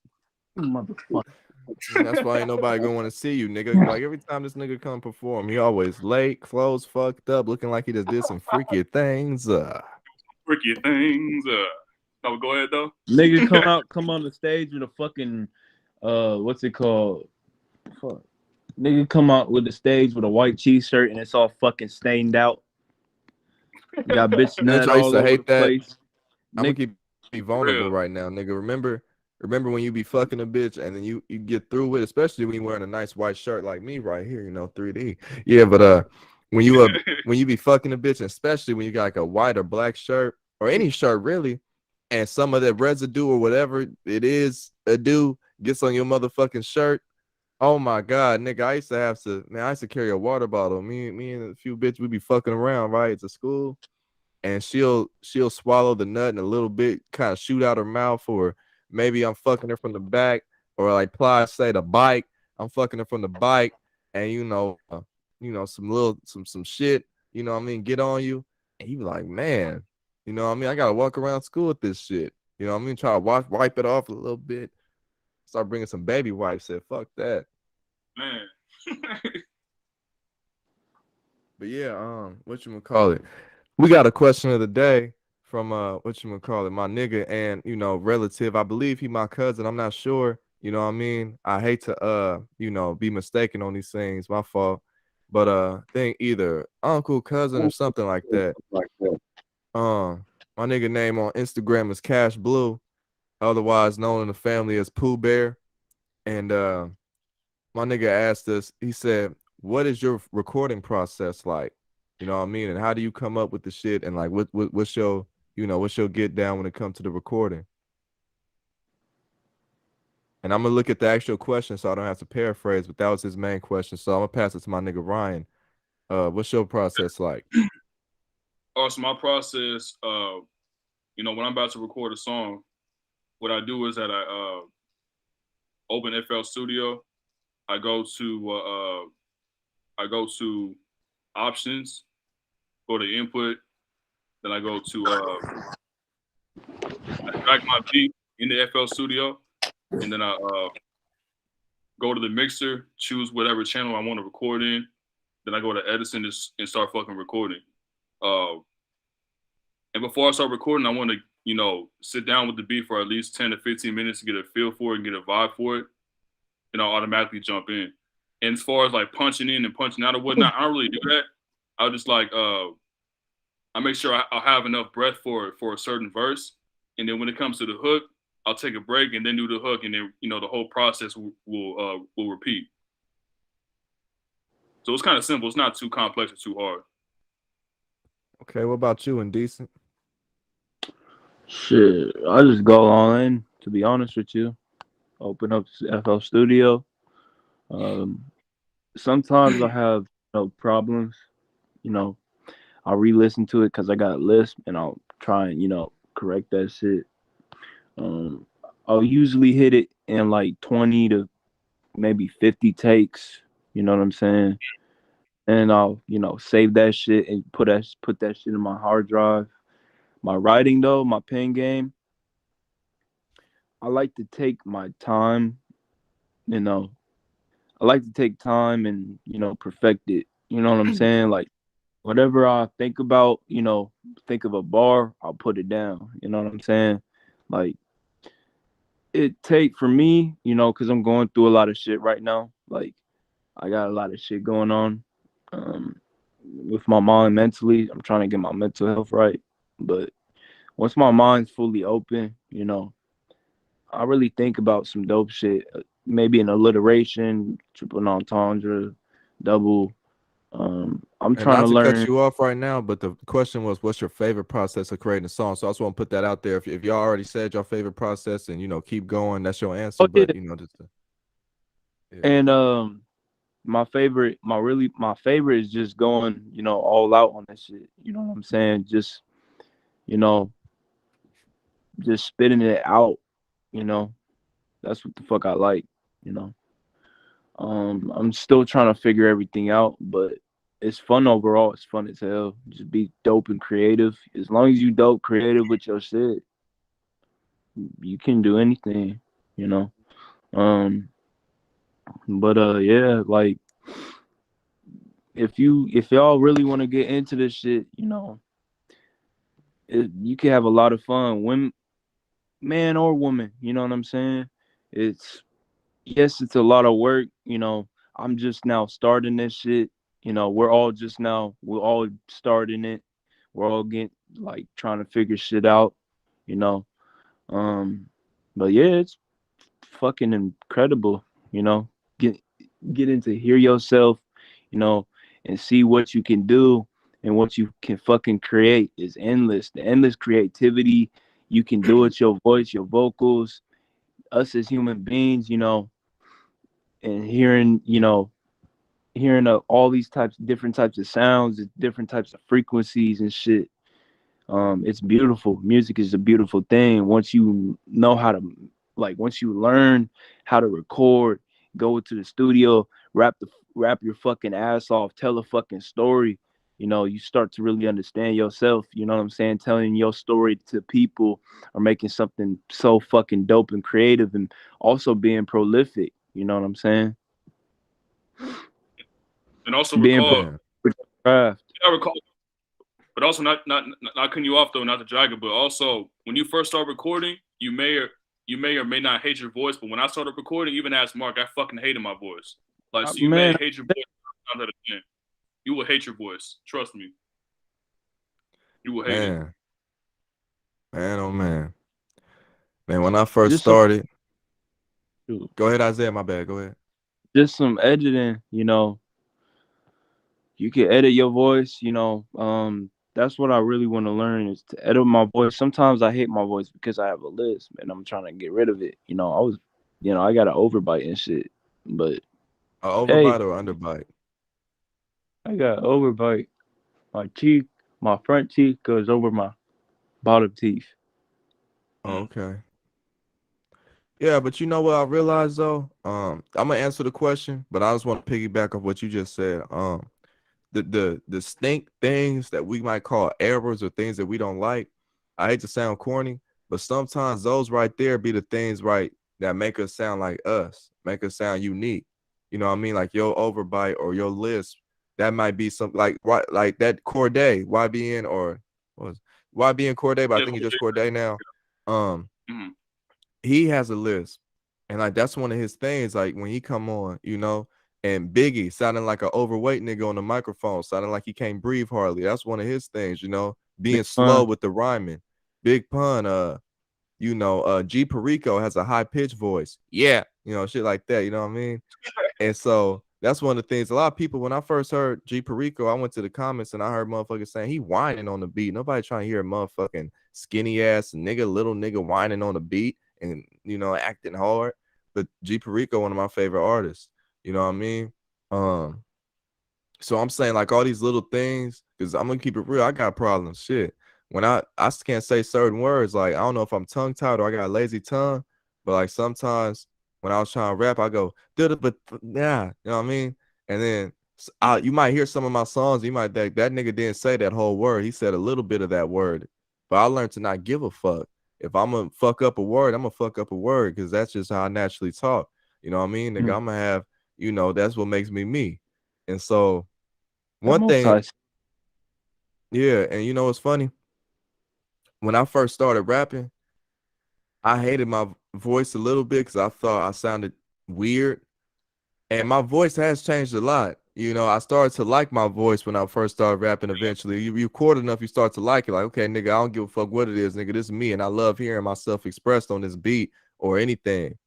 S3: Motherfucker.
S2: That's why ain't nobody gonna want to see you, nigga. Like every time this nigga come perform, he always late, clothes fucked up, looking like he just did some freaky things.
S1: Freaky things. No, go ahead though.
S3: Nigga come on the stage with a fucking what's it called? Fuck. Nigga come out with the stage with a white t-shirt and it's all fucking stained out. Got bitch nut all over the place.
S2: I'm gonna keep be vulnerable right now, nigga. Remember when you be fucking a bitch and then you get through with, especially when you wearing a nice white shirt like me right here, you know, 3D. Yeah, but when you be fucking a bitch, especially when you got like a white or black shirt or any shirt really, and some of that residue or whatever it is gets on your motherfucking shirt. Oh my God, nigga, I used to carry a water bottle. Me and a few bitches, we be fucking around, right, to school. And she'll swallow the nut and a little bit kind of shoot out her mouth, or maybe I'm fucking her from the back, or like Ply say the bike, I'm fucking her from the bike, and some shit, you know what I mean, get on you, and you be like, man, you know what I mean, I gotta walk around school with this shit, you know what I mean, try to wipe it off a little bit, start bringing some baby wipes, said fuck that,
S1: man.
S2: But yeah, what you gonna call it? We got a question of the day from what you gonna call it, my nigga, and relative. I believe he my cousin. I'm not sure. You know what I mean? I hate to be mistaken on these things. My fault. But think either uncle, cousin, or something like that. My nigga name on Instagram is Cash Blue, otherwise known in the family as Pooh Bear. And my nigga asked us, he said, what is your recording process like? You know what I mean? And how do you come up with the shit? And like, what's your, what's your get down when it comes to the recording? And I'm gonna look at the actual question so I don't have to paraphrase, but that was his main question. So I'm gonna pass it to my nigga Ryan. What's your process like?
S1: Also, my process, when I'm about to record a song, what I do is that I open FL Studio. I go to options, go to input, then I go to I track my beat in the FL Studio, and then I go to the mixer, choose whatever channel I want to record in. Then I go to Edison and start fucking recording. Uh, and before I start recording, I want to sit down with the beat for at least 10 to 15 minutes to get a feel for it and get a vibe for it. And I'll automatically jump in. And as far as like punching in and punching out or whatnot, I don't really do that. I'll just like I make sure I'll have enough breath for a certain verse, and then when it comes to the hook, I'll take a break and then do the hook, and then the whole process will repeat. So it's kind of simple. It's not too complex or too hard.
S2: Okay, what about you, Indecent?
S3: Shit, I just go all in. To be honest with you, open up FL Studio. Um, Sometimes I have problems. You know, I'll re-listen to it because I got a list, and I'll try and correct that shit. Um, I'll usually hit it in like 20 to maybe 50 takes. You know what I'm saying? And I'll save that shit and put that shit in my hard drive. My writing though, my pen game, I like to take my time. You know, I like to take time and perfect it. You know what I'm saying? Like whatever I think about, think of a bar, I'll put it down. You know what I'm saying? Like it take for me, because I'm going through a lot of shit right now. Like I got a lot of shit going on um, with my mind mentally. I'm trying to get my mental health right, but once my mind's fully open, I really think about some dope shit. Maybe an alliteration, triple entendre, double. I'm
S2: And
S3: trying
S2: not
S3: to
S2: to cut
S3: learn.
S2: you off right now, but the question was, what's your favorite process of creating a song? So I just want to put that out there. If y'all already said your favorite process and keep going, that's your answer.
S3: Oh yeah,
S2: But yeah.
S3: and my favorite is just going, all out on that shit. You know what I'm saying? You know, just spitting it out. You know, that's what the fuck I like. You know. I'm still trying to figure everything out, but it's fun overall. It's fun as hell. Just be dope and creative. As long as you dope creative with your shit, you can do anything, you know. Um, but yeah, like if y'all really want to get into this shit, you can have a lot of fun, women, man or woman. You know what I'm saying? It's yes, it's a lot of work. I'm just now starting this shit. We're all starting it. We're all getting like trying to figure shit out, you know. Um, but yeah, it's fucking incredible, you know. Get getting to hear yourself, you know, and see what you can do and what you can fucking create is endless. The endless creativity you can do with your voice, your vocals, us as human beings, and hearing all these different types of sounds, different types of frequencies and shit. It's beautiful. Music is a beautiful thing. Once you know how to, like, once you learn how to record, go to the studio, rap your fucking ass off, tell a fucking story. You start to really understand yourself. You know what I'm saying? Telling your story to people or making something so fucking dope and creative, and also being prolific. You know what I'm saying?
S1: And also
S3: Being
S1: recall,
S2: Man.
S3: craft.
S1: I recall But also not cutting you off though, not to drag it, but also when you first start recording, you may or may not hate your voice. But when I started recording, even as Mark, I fucking hated my voice. Like, so you may
S3: Man,
S1: hate your voice out of 10. You will hate your voice. Trust me. You will hate it.
S2: Man, oh man. Man, when I first
S3: just some
S2: started, go ahead, Isaiah. My bad. Go ahead.
S3: just some editing, you can edit your voice, that's what I really want to learn is to edit my voice. Sometimes I hate my voice because I have a lisp and I'm trying to get rid of it. I got an overbite and shit. But
S2: A
S3: hey,
S2: overbite or underbite?
S3: I got overbite. My teeth, my front teeth goes over my bottom teeth.
S2: Oh, okay. Yeah, but you know what I realized though? I'm gonna answer the question, but I just want to piggyback off what you just said. The distinct things that we might call errors or things that we don't like. I hate to sound corny, but sometimes those right there be the things right that make us sound like us, make us sound unique. You know what I mean? Like your overbite or your lisp, that might be something like that Corday, YBN or what was YBN Corday, but I
S1: Yeah,
S2: think he just Corday now. Um,
S1: mm-hmm.
S2: he has a list, and like that's one of his things. Like when he come on, and Biggie sounding like an overweight nigga on the microphone, sounding like he can't breathe hardly. That's one of his things,
S3: Big
S2: being slow
S3: pun.
S2: with the rhyming. Big Pun, G Perico has a high pitched voice. Yeah, shit like that. You know what I mean? And so that's one of the things. A lot of people, when I first heard G Perico, I went to the comments and I heard motherfuckers saying he whining on the beat. Nobody trying to hear a motherfucking skinny ass nigga, little nigga whining on the beat and acting hard. But G Perico, one of my favorite artists. You know what I mean? Um, so I'm saying like all these little things, because I'm gonna keep it real. I got problems. Shit. When I can't say certain words, like I don't know if I'm tongue tied or I got a lazy tongue, but like sometimes when I was trying to rap, I go, but yeah, you know what I mean? And then you might hear some of my songs, you might think that nigga didn't say that whole word. He said a little bit of that word. But I learned to not give a fuck. If I'm gonna fuck up a word, I'm gonna fuck up a word because that's just how I naturally talk. You know what I mean? Nigga, I'm gonna have, that's what makes me me. And so
S3: That
S2: one thing,
S3: multi.
S2: yeah, and it's funny. When I first started rapping, I hated my voice a little bit because I thought I sounded weird. And my voice has changed a lot. I started to like my voice when I first started rapping eventually. You record enough, you start to like it. Like, okay, nigga, I don't give a fuck what it is, nigga. This is me. And I love hearing myself expressed on this beat or anything.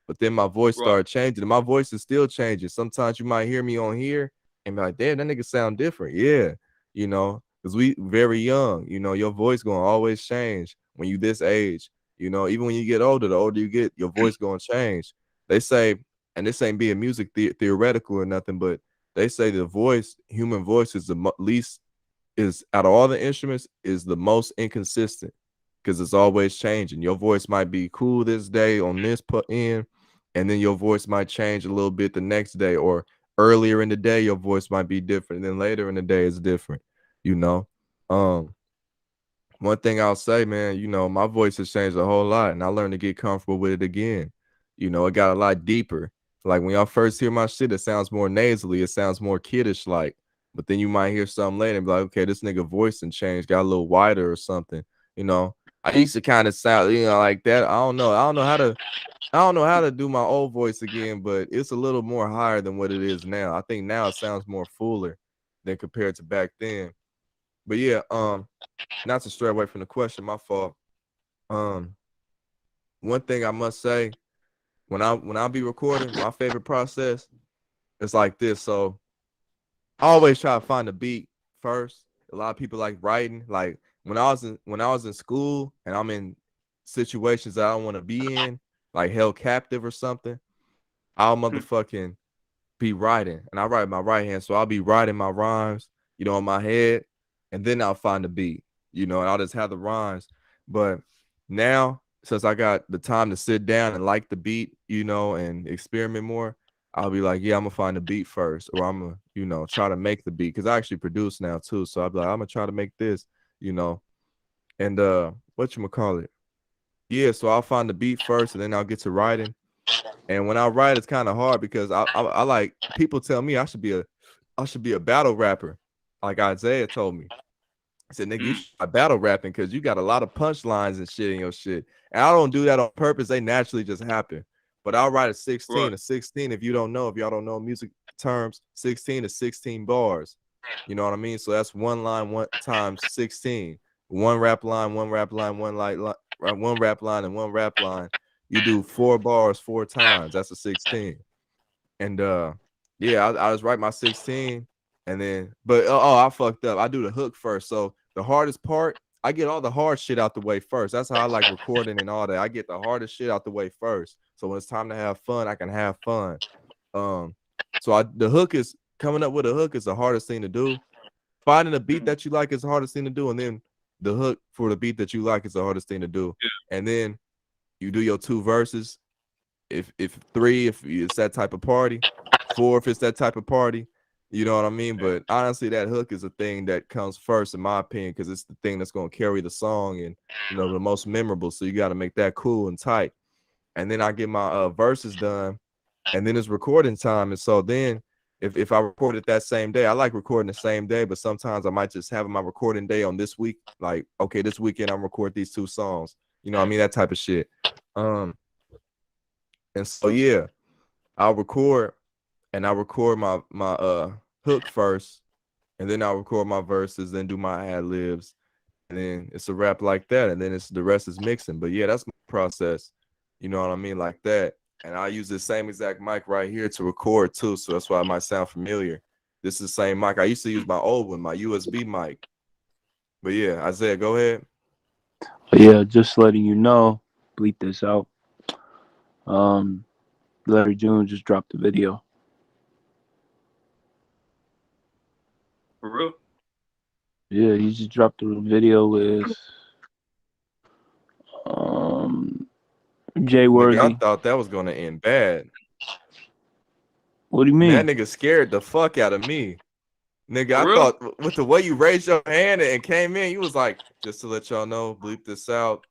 S2: But then my voice
S1: Right.
S2: started changing. And my voice is still changing. Sometimes you might hear me on here and be like, damn, that nigga sound different. Yeah, because we very young. Your voice gonna always change when you this age. Even when you get older, the older you get, your voice gonna change. They say, and this ain't being music theoretical or nothing, but they say the human voice is the least, is out of all the instruments, is the most inconsistent because it's always changing. Your voice might be cool this day on this end, and then your voice might change a little bit the next day, or earlier in the day your voice might be different, and then later in the day it's different. Um, one thing I'll say, man, my voice has changed a whole lot, and I learned to get comfortable with it again. It got a lot deeper. Like when y'all first hear my shit, it sounds more nasally, it sounds more kiddish like. But then you might hear something later and be like, okay, this nigga voice and changed, got a little wider or something. I used to kind of sound, like that. I don't know. I don't know how to do my old voice again, but it's a little more higher than what it is now. I think now it sounds more fuller than compared to back then. But yeah, not to stray away from the question, my fault. Um, one thing I must say, when I be recording, my favorite process is like this. So I always try to find a beat first. A lot of people like writing. Like when I was in school and I'm in situations that I don't want to be in, like held captive or something, I'll motherfucking be writing. And I write my right hand. So I'll be writing my rhymes, in my head, and then I'll find the beat, and I'll just have the rhymes. But now, since I got the time to sit down and like the beat, and experiment more, I'll be like, yeah, I'm gonna find the beat first, or I'm gonna, try to make the beat because I actually produce now too. So I'll be like, I'm gonna try to make this, and what you call it? Yeah, so I'll find the beat first, and then I'll get to writing. And when I write, it's kind of hard because I like people tell me I should be a battle rapper, like Isaiah told me. I said, nigga, you should try battle rapping because you got a lot of punchlines and shit in your shit. And I don't do that on purpose. They naturally just happen. But I'll write a 16.
S1: Right.
S2: A 16, if y'all don't know music terms, 16 is 16 bars. You know what I mean? So that's one line, one times 16. One rap line, one rap line, one rap line, and one rap line. You do 4 bars 4 times. That's a 16. And yeah, I just write my 16, and then I fucked up. I do the hook first. So the hardest part, I get all the hard shit out the way first. That's how I like recording and all that. I get the hardest shit out the way first. So when it's time to have fun, I can have fun. The hook is coming up with a hook is the hardest thing to do. Finding a beat that you like is the hardest thing to do, and then the hook for the beat that you like is the hardest thing to do.
S1: Yeah.
S2: And then you do your 2 verses. If 3, if it's that type of party, 4, if it's that type of party, you know what I mean? But honestly, that hook is a thing that comes first, in my opinion, because it's the thing that's going to carry the song and, you know, the most memorable. So you got to make that cool and tight. And then I get my verses done, and then it's recording time. And so then if I record it that same day, I like recording the same day, but sometimes I might just have my recording day on this week. Like, okay, this weekend I'm record these 2 songs. You know what I mean? That type of shit. And so yeah, I'll record my hook first, and then I'll record my verses, then do my ad libs, and then it's a rap like that, and then it's the rest is mixing. But yeah, that's my process. You know what I mean? Like that. And I use the same exact mic right here to record too, so that's why it might sound familiar. This is the same mic. I used to use my old one, my USB mic. But yeah, Isaiah, go ahead.
S3: Yeah, just letting you know, bleep this out. Larry June just dropped the video.
S1: For real?
S3: Yeah, he just dropped a video with Jay Worthy.
S2: Nigga, I thought that was gonna end bad.
S3: What do you mean?
S2: That nigga scared the fuck out of me. Nigga, I thought with the way you raised your hand and came in, you was like, just to let y'all know, bleep this out.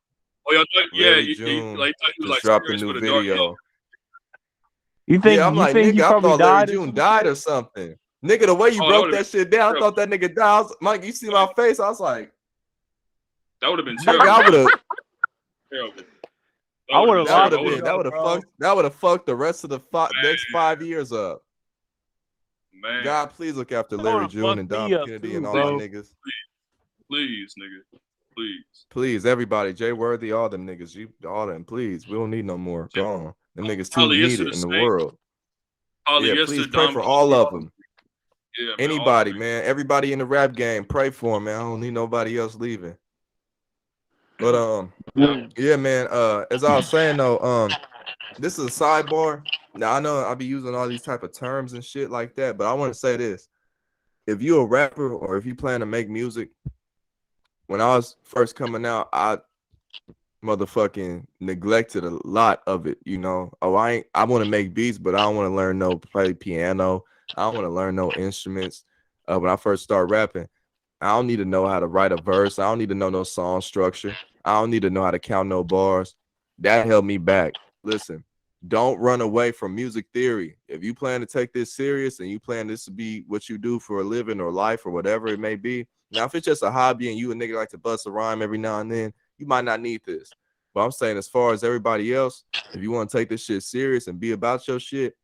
S1: Oh, y'all thought,
S2: Larry June just dropped a new video.
S3: You think?
S2: Yeah, I'm like, nigga, I thought Larry June died or something. Nigga, the way you broke that shit down, I thought that nigga died. Mike, you see my face? I was like,
S1: that would have been terrible.
S2: I would have.
S1: Terrible.
S2: That would have fucked the rest of the next 5 years up.
S1: Man.
S2: God, please look after Larry June and Dom Kennedy and all my niggas.
S1: Please, nigga.
S2: Please, everybody. Jay Worthy, all them niggas. All them, please. We don't need no more. Go on. Them niggas too needed in the world. Yeah, please pray for all of them.
S1: Yeah, man,
S2: anybody, man. Everybody in the rap game, pray for him, man. I don't need nobody else leaving. But yeah, man. As I was saying though, this is a sidebar. Now I know I'll be using all these type of terms and shit like that, but I want to say this: if you're a rapper or if you plan to make music, when I was first coming out, I motherfucking neglected a lot of it. You know, I want to make beats, but I don't want to learn no play piano. I don't want to learn no instruments. When I first started rapping, I don't need to know how to write a verse. I don't need to know no song structure. I don't need to know how to count no bars. That held me back. Listen, don't run away from music theory. If you plan to take this serious and you plan this to be what you do for a living or life or whatever it may be. Now, if it's just a hobby and you a nigga like to bust a rhyme every now and then, you might not need this. But I'm saying as far as everybody else, if you want to take this shit serious and be about your shit,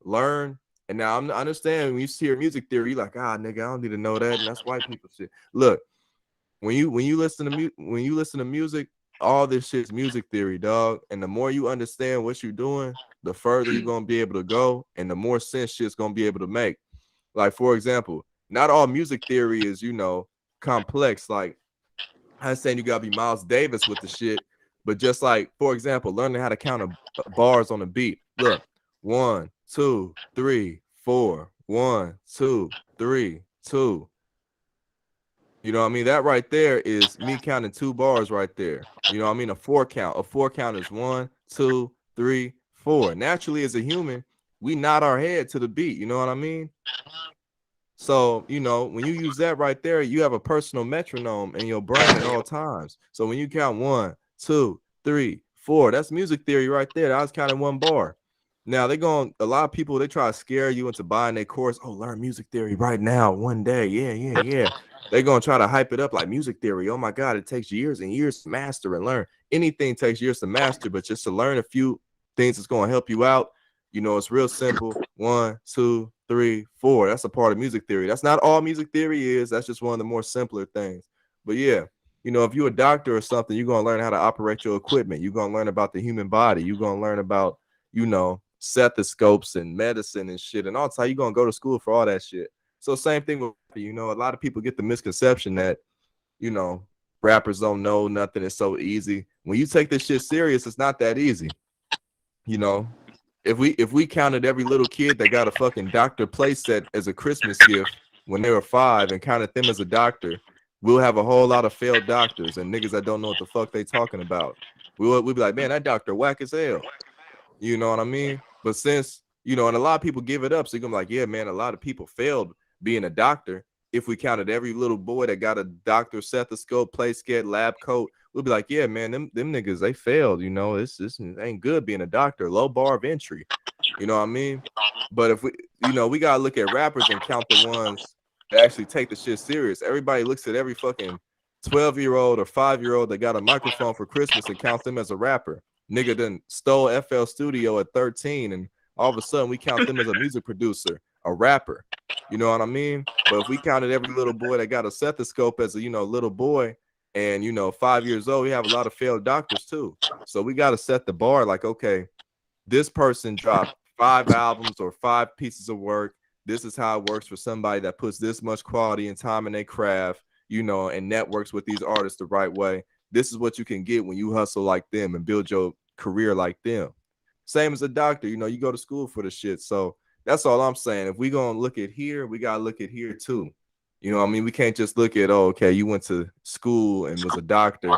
S2: learn. And now I understand when you hear music theory, you're like, nigga, I don't need to know that. And that's white people shit. Look, when you listen to music, all this shit's music theory, dog. And the more you understand what you're doing, the further you're gonna be able to go, and the more sense shit's gonna be able to make. Like, for example, not all music theory is, complex. Like, I'm saying you gotta be Miles Davis with the shit, but just like, for example, learning how to count bars on a beat. Look, 1, 2, 3, 4. 1, 2, 3, 2. You know what I mean? That right there is me counting 2 bars right there. You know what I mean? A 4 count. A 4 count is 1, 2, 3, 4. Naturally, as a human, we nod our head to the beat. You know what I mean? So, when you use that right there, you have a personal metronome in your brain at all times. So when you count 1, 2, 3, 4, that's music theory right there. I was counting 1 bar. Now a lot of people, they try to scare you into buying their course. Oh, learn music theory right now, one day. Yeah. They're gonna try to hype it up like music theory. Oh my God, it takes years and years to master and learn. Anything takes years to master, but just to learn a few things that's gonna help you out. You know, it's real simple. 1, 2, 3, 4. That's a part of music theory. That's not all music theory is. That's just one of the more simpler things. But yeah, you know, if you're a doctor or something, you're gonna learn how to operate your equipment. You're gonna learn about the human body. You're gonna learn about, you know, stethoscopes and medicine and shit. And also, you're gonna go to school for all that shit. So same thing with, you know, a lot of people get the misconception that, you know, rappers don't know nothing. It's so easy. When you take this shit serious, it's not that easy. You know, if we counted every little kid that got a fucking doctor playset as a Christmas gift when they were 5 and counted them as a doctor, we'll have a whole lot of failed doctors and niggas that don't know what the fuck they talking about. We'll be like, man, that doctor whack as hell. You know what I mean? But since, you know, and a lot of people give it up, so you're gonna be like, yeah, man, a lot of people failed being a doctor. If we counted every little boy that got a doctor stethoscope, play sket, lab coat, we'll be like, yeah, man, them niggas, they failed. You know, this ain't good being a doctor. Low bar of entry. You know what I mean? But if we, you know, we gotta look at rappers and count the ones that actually take the shit serious. Everybody looks at every fucking 12-year-old or 5-year-old that got a microphone for Christmas and count them as a rapper. Nigga done stole FL Studio at 13, and all of a sudden we count them as a music producer, a rapper. You know what I mean? But if we counted every little boy that got a stethoscope as a, you know, little boy, and, you know, 5 years old, we have a lot of failed doctors too. So we got to set the bar like, okay, this person dropped 5 albums or 5 pieces of work. This is how it works for somebody that puts this much quality and time in their craft, you know, and networks with these artists the right way. This is what you can get when you hustle like them and build your career like them. Same as a doctor, you know, you go to school for the shit. So that's all I'm saying. If we gonna look at here, we gotta look at here too. You know what I mean? We can't just look at, oh, okay, you went to school and was a doctor,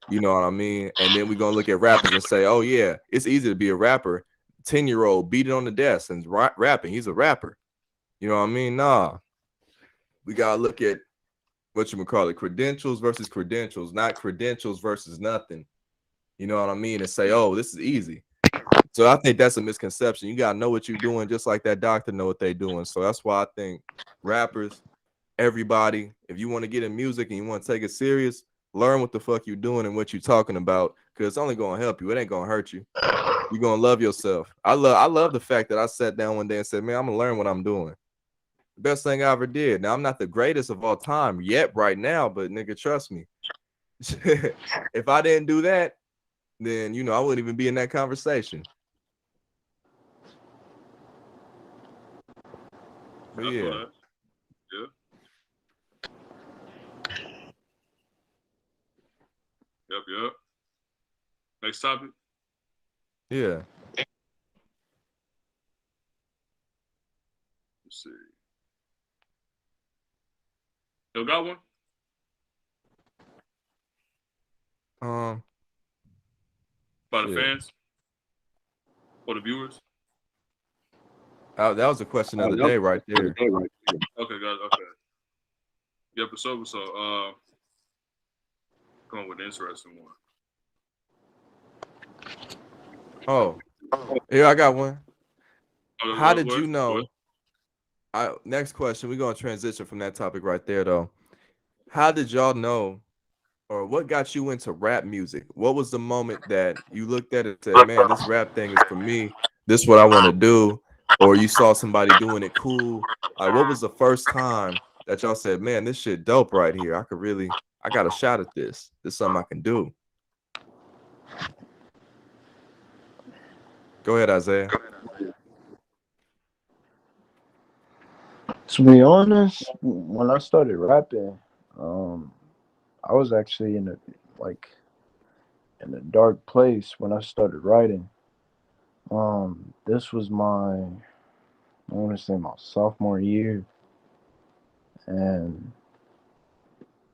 S2: you know what I mean? And then we're gonna look at rappers and say, oh yeah, it's easy to be a rapper. 10-year-old beat it on the desk and rapping. He's a rapper. You know what I mean? Nah. We gotta look at what you would call it, credentials versus credentials, not credentials versus nothing. You know what I mean? And say, oh, this is easy. So I think that's a misconception. You gotta know what you're doing, just like that doctor know what they're doing. So that's why I think rappers, everybody, if you want to get in music and you want to take it serious, learn what the fuck you're doing and what you're talking about, because it's only gonna help you. It ain't gonna hurt you. You're gonna love yourself. I love the fact that I sat down one day and said, man, I'm gonna learn what I'm doing. Best thing I ever did. Now I'm not the greatest of all time yet right now, but nigga, trust me. If I didn't do that, then you know I wouldn't even be in that conversation. But yeah.
S1: Yeah. Yep. Next topic.
S2: Yeah.
S1: Let's see. You got one? By the fans or the viewers?
S2: That was a question of the day right there.
S1: Okay, guys. Okay. Yeah, for sure. So, going with an interesting one.
S2: Oh, here I got one. How did
S1: What?
S2: you know? Next question. We're gonna transition from that topic right there, though. How did y'all know, or what got you into rap music? What was the moment that you looked at it and said, "Man, this rap thing is for me. This is what I want to do," or you saw somebody doing it cool? Like, what was the first time that y'all said, "Man, this shit dope right here. I got a shot at this. This is something I can do." Go ahead, Isaiah.
S3: To be honest, when I started rapping, I was actually in a dark place when I started writing. This was I want to say my sophomore year, and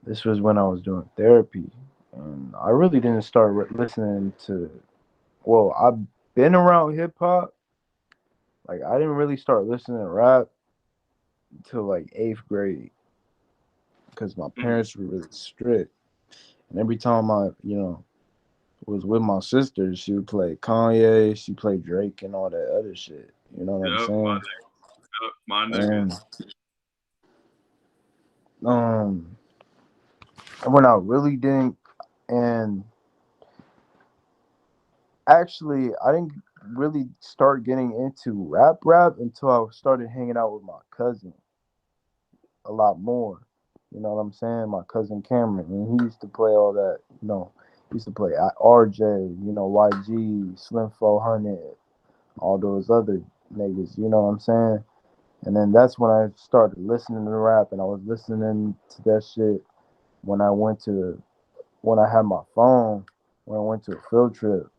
S3: this was when I was doing therapy, and I really didn't start listening to. Well, I've been around hip hop. Like I didn't really start listening to rap until like 8th grade because my parents were really strict, and every time I, was with my sister, she would play Kanye, she played Drake and all that other shit. You know what I'm saying?
S1: My nigga.
S3: And when I really didn't, and actually, I didn't really start getting into rap until I started hanging out with my cousin a lot more. You know what I'm saying? My cousin Cameron, and he used to play all that. He used to play RJ, YG, Slim 400, all those other niggas. You know what I'm saying? And then that's when I started listening to rap, and I was listening to that shit when when I had my phone, when I went to a field trip.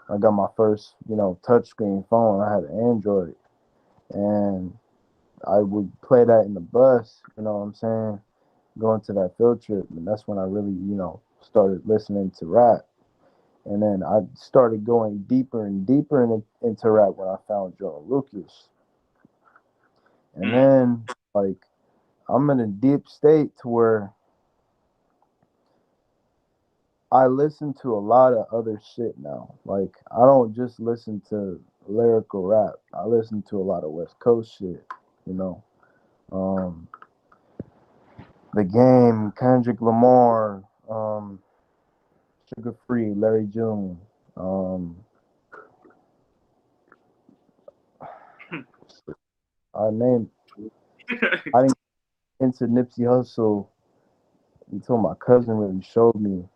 S3: I got my first, touchscreen phone. I had an Android, and I would play that in the bus. You know what I'm saying? Going to that field trip, and that's when I really, started listening to rap. And then I started going deeper and deeper into rap when I found Joe Lucas. And then, like, I'm in a deep state to where I listen to a lot of other shit now. Like, I don't just listen to lyrical rap. I listen to a lot of West Coast shit, you know. Um, the Game, Kendrick Lamar, Sugar Free, Larry June. Um, I named. I didn't get into Nipsey Hussle until my cousin really showed me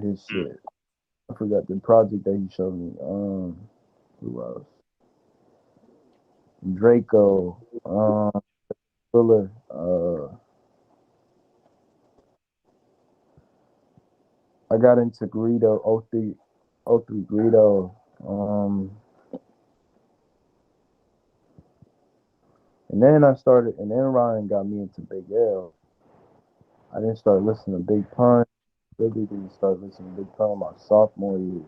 S3: his shit. I forgot the project that he showed me. Who else? Draco, Fuller. I got into Greedo, O3 Greedo. And then Ryan got me into Big L. I didn't start listening to Big Pun. Really didn't start listening to Big Pun my sophomore year.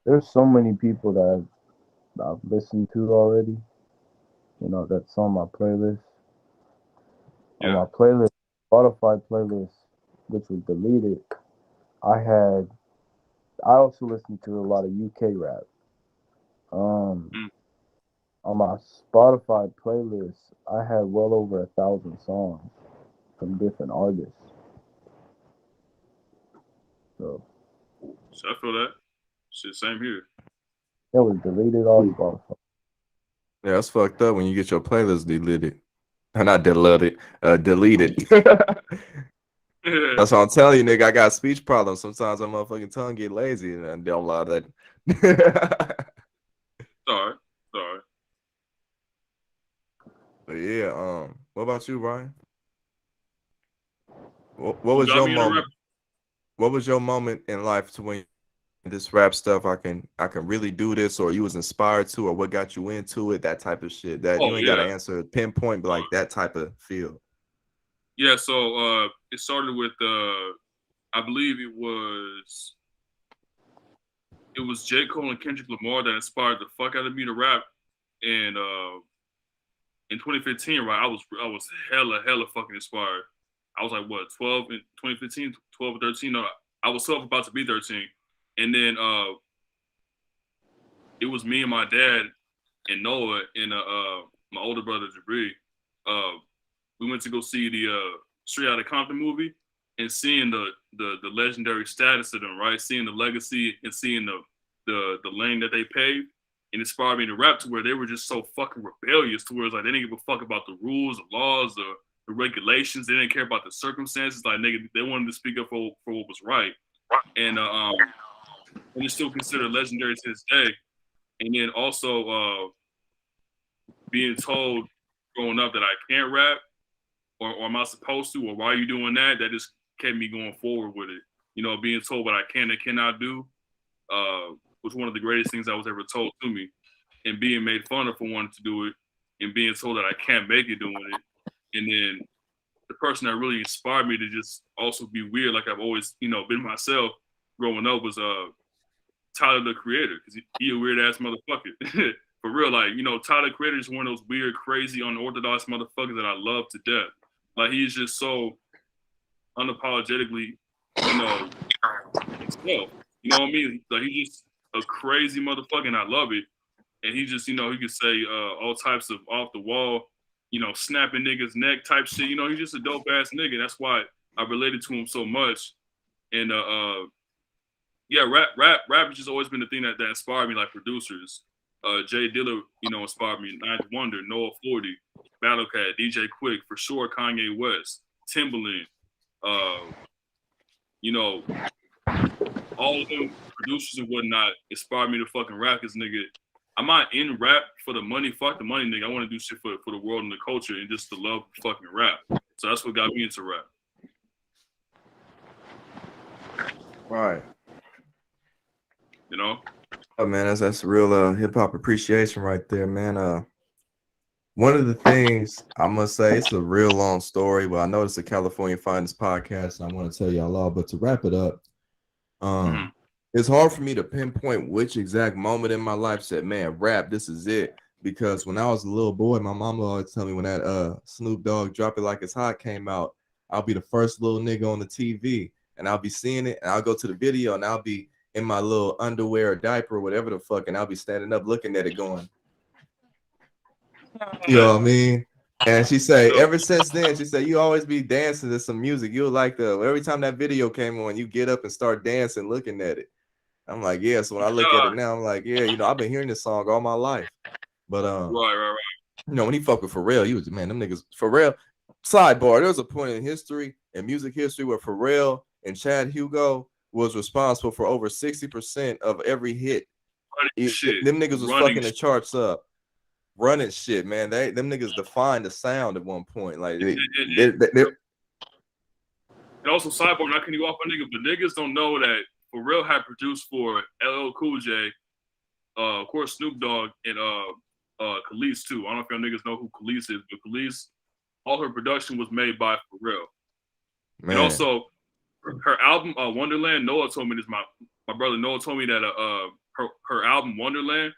S3: There's so many people that I've listened to already. That's on my playlist. Yeah. On my playlist, Spotify playlist, which was deleted, I also listened to a lot of UK rap. On my Spotify playlist, I had well over 1,000 songs from different artists. So
S1: I feel that. Shit, same here.
S3: It was deleted off Spotify.
S2: Yeah, that's fucked up when you get your playlist deleted. Not deleted, deleted. That's what I'm telling you, nigga. I got speech problems. Sometimes my motherfucking tongue get lazy and I don't allow that.
S1: Sorry.
S2: But yeah, what about you, Ryan? What was your moment? What was your moment in life to when this rap stuff I can really do this, or you was inspired to, or what got you into it, that type of shit? That you ain't gotta answer pinpoint, but like that type of feel.
S1: Yeah, so it started with I believe it was J. Cole and Kendrick Lamar that inspired the fuck out of me to rap. And in 2015, right, I was hella fucking inspired. I was like, what, 12 in 2015, 12 or 13? No, I was 12, about to be 13. And then it was me and my dad and Noah and my older brother Jabri. We went to go see the Straight Outta Compton movie, and seeing the legendary status of them, right? Seeing the legacy and seeing the lane that they paved, and inspired me to rap to where they were just so fucking rebellious to where it's like they didn't give a fuck about the rules, the laws, the regulations. They didn't care about the circumstances. Like, nigga, they wanted to speak up for what was right. And it's still considered legendary to this day. And then also being told growing up that I can't rap, or am I supposed to, or why are you doing that? That just kept me going forward with it. Being told what I can and cannot do was one of the greatest things I was ever told to me. And being made fun of for wanting to do it, and being told that I can't make it doing it. And then the person that really inspired me to just also be weird, like I've always, been myself growing up, was Tyler the Creator, because he a weird ass motherfucker. For real, like, Tyler the Creator is one of those weird, crazy, unorthodox motherfuckers that I love to death. Like, he's just so unapologetically, himself. You know what I mean? Like, he's just a crazy motherfucker, and I love it. and he just, he could say all types of off the wall, snapping niggas neck type shit. He's just a dope ass nigga. That's why I related to him so much. And yeah, rap has just always been the thing that inspired me, like producers. Jay Dilla, inspired me. Ninth Wonder, Noah 40, Battle Cat, DJ Quick, for sure, Kanye West, Timbaland, all of them producers and whatnot inspired me to fucking rap. Cause nigga, I'm not in rap for the money. Fuck the money, nigga. I want to do shit for the world and the culture and just the love of fucking rap. So that's what got me into rap.
S2: Right.
S1: Oh
S2: man, that's real hip hop appreciation right there, man. One of the things I must say, it's a real long story, but I know it's a California Finest podcast, and I want to tell y'all all. But to wrap it up, it's hard for me to pinpoint which exact moment in my life said, "Man, rap, this is it." Because when I was a little boy, my mom would always tell me when that Snoop Dogg "Drop It Like It's Hot" came out, I'll be the first little nigga on the TV, and I'll be seeing it, and I'll go to the video, and I'll be in my little underwear or diaper or whatever the fuck, and I'll be standing up looking at it going, you know what I mean? And she say, ever since then, she said, you always be dancing to some music. You'll like every time that video came on, you get up and start dancing looking at it. I'm like, yeah. So when I look at it now, I'm like, yeah, I've been hearing this song all my life. But
S1: right.
S2: When he fucked with Pharrell, he was, man, them niggas, Pharrell. Sidebar, there was a point in history, in music history, where Pharrell and Chad Hugo was responsible for over 60% of every hit. Them niggas was fucking the charts up. Running shit, man. Them niggas defined the sound at one point. Like
S1: and also sidebar, not cutting you off, my nigga, but niggas don't know that Pharrell had produced for LL Cool J, of course Snoop Dogg, and Khalees too. I don't know if y'all niggas know who Khalees is, but Khalees, all her production was made by Pharrell. Man. And also her album Wonderland, Noah told me this. My brother Noah told me that her album Wonderland,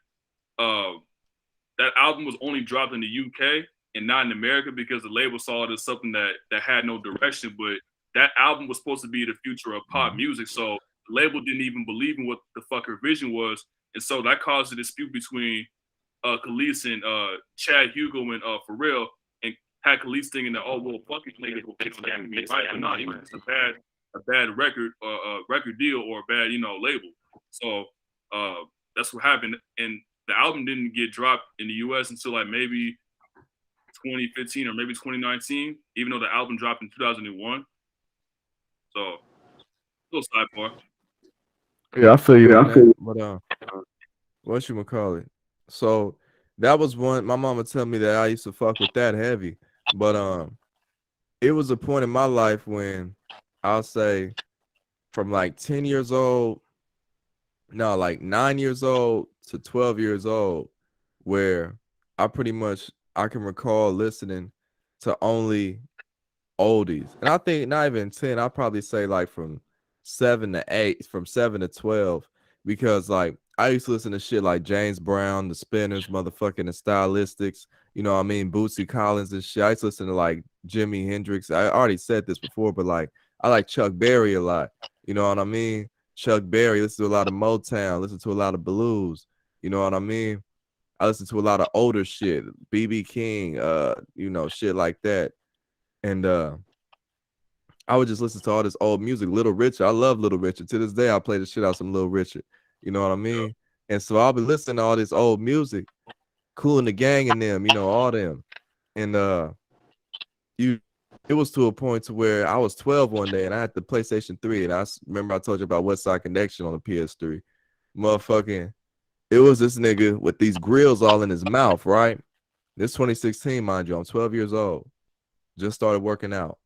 S1: that album was only dropped in the UK and not in America because the label saw it as something that had no direction. But that album was supposed to be the future of pop music, so the label didn't even believe in what the fuck her vision was, and so that caused a dispute between Khalees and Chad Hugo and Pharrell, and had Khalees thinking that, oh well, fucking niggas will fix that, right? But not even it's a bad record record deal or a bad label. So that's what happened, and the album didn't get dropped in the US until like maybe 2015 or maybe 2019, even though the album dropped in 2001. So, little sidebar.
S2: Yeah, I feel you. But what you gonna call it? So that was one. My mama tell me that I used to fuck with that heavy, but it was a point in my life when I'll say from like 10 years old, no, like 9 years old to 12 years old, where I can recall listening to only oldies. And I think not even 10, I'll probably say like from 7 to 8, from 7 to 12, because like I used to listen to shit like James Brown, the Spinners, motherfucking the Stylistics, you know what I mean, Bootsy Collins and shit. I used to listen to like Jimi Hendrix. I already said this before, but like I like Chuck Berry a lot, you know what I mean? Chuck Berry, listen to a lot of Motown, listen to a lot of blues, you know what I mean? I listen to a lot of older shit, BB King, shit like that. And I would just listen to all this old music. Little Richard, I love Little Richard. To this day, I play the shit out some Little Richard. You know what I mean? Yeah. And so I'll be listening to all this old music, Kool and the Gang and them, all them. And it was to a point to where I was 12 one day and I had the PlayStation 3, and I remember I told you about West Side Connection on the PS3. Motherfucking, it was this nigga with these grills all in his mouth, right? This 2016, mind you. I'm 12 years old. Just started working out.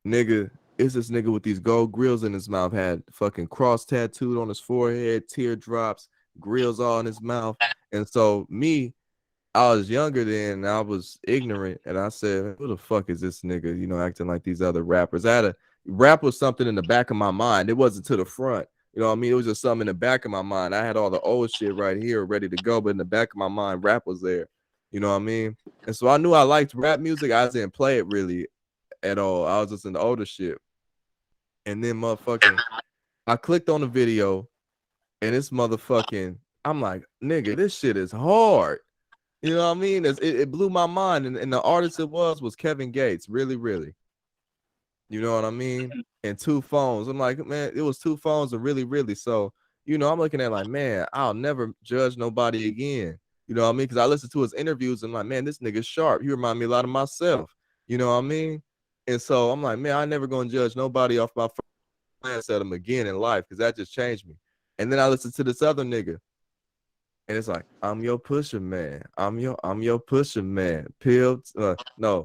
S2: Nigga, it's this nigga with these gold grills in his mouth, had fucking cross tattooed on his forehead, teardrops, grills all in his mouth. And so I was younger then, and I was ignorant, and I said, who the fuck is this nigga, acting like these other rappers? Rap was something in the back of my mind. It wasn't to the front. You know what I mean? It was just something in the back of my mind. I had all the old shit right here ready to go, but in the back of my mind, rap was there. You know what I mean? And so I knew I liked rap music. I didn't play it really at all. I was just in the older shit. And then I clicked on the video, and it's motherfucking I'm like, nigga, this shit is hard. You know what I mean? It blew my mind. And the artist it was Kevin Gates. Really, really. You know what I mean? And 2 phones. I'm like, man, it was 2 phones and really, really. So, I'm looking at like, man, I'll never judge nobody again. You know what I mean? Because I listened to his interviews and I'm like, man, this nigga's sharp. He remind me a lot of myself. You know what I mean? And so I'm like, man, I never gonna judge nobody off my glance at him again in life because that just changed me. And then I listened to this other nigga. And it's like, I'm your pusher man. I'm your pusher man. No,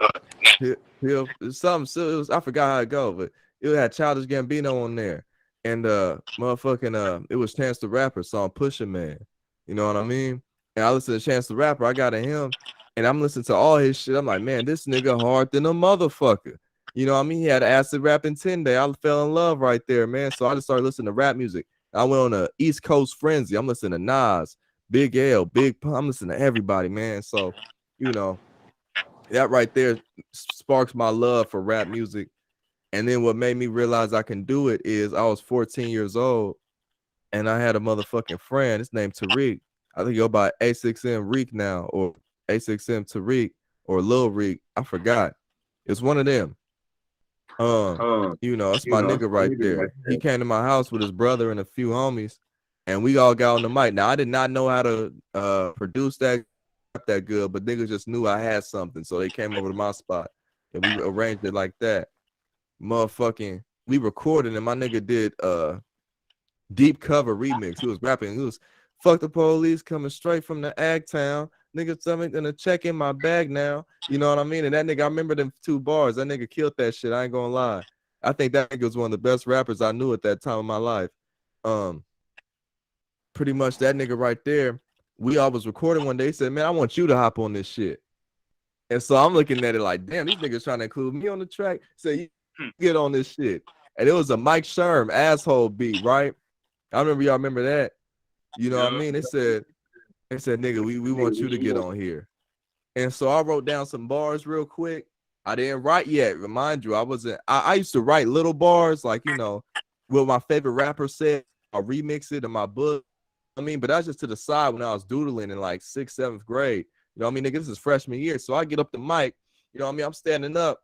S2: pill, something. So it was, I forgot how it go, but it had Childish Gambino on there, and it was Chance the Rapper song Pusher Man. You know what I mean? And I listened to Chance the Rapper. I got to him, and I'm listening to all his shit. I'm like, man, this nigga hard than a motherfucker. You know what I mean? He had acid rap in 10 Day. I fell in love right there, man. So I just started listening to rap music. I went on a East Coast frenzy. I'm listening to Nas. Big L, Big Pun. I'm listening to everybody, man. So, that right there sparks my love for rap music. And then what made me realize I can do it is I was 14 years old and I had a motherfucking friend. His name Tariq. I think he go by A6M Reek now, or A6M Tariq, or Lil Reek. I forgot. It's one of them. It's my nigga right there. He came to my house with his brother and a few homies, and we all got on the mic. Now I did not know how to produce that good, but niggas just knew I had something, so they came over to my spot and we arranged it like that. Motherfucking, we recorded and my nigga did deep cover remix. He was rapping. He was fuck the police coming straight from the Ag Town. Nigga, something gonna check in my bag now. You know what I mean? And that nigga, I remember them 2 bars. That nigga killed that shit. I ain't gonna lie. I think that nigga was one of the best rappers I knew at that time of my life. Pretty much that nigga right there. We all was recording one day. He said, man, I want you to hop on this shit. And so I'm looking at it like, damn, these niggas trying to include me on the track. Say, you get on this shit. And it was a Mike Sherm asshole beat, right? I remember y'all remember that. You know what I mean? They said, nigga, we want you to get on here. And so I wrote down some bars real quick. I didn't write yet. Remind you, I used to write little bars, like, what my favorite rapper said. I'll remix it in my book. I mean, but that's just to the side when I was doodling in like 6th, 7th grade. You know what I mean? Nigga, this is freshman year. So I get up the mic, you know what I mean? I'm standing up.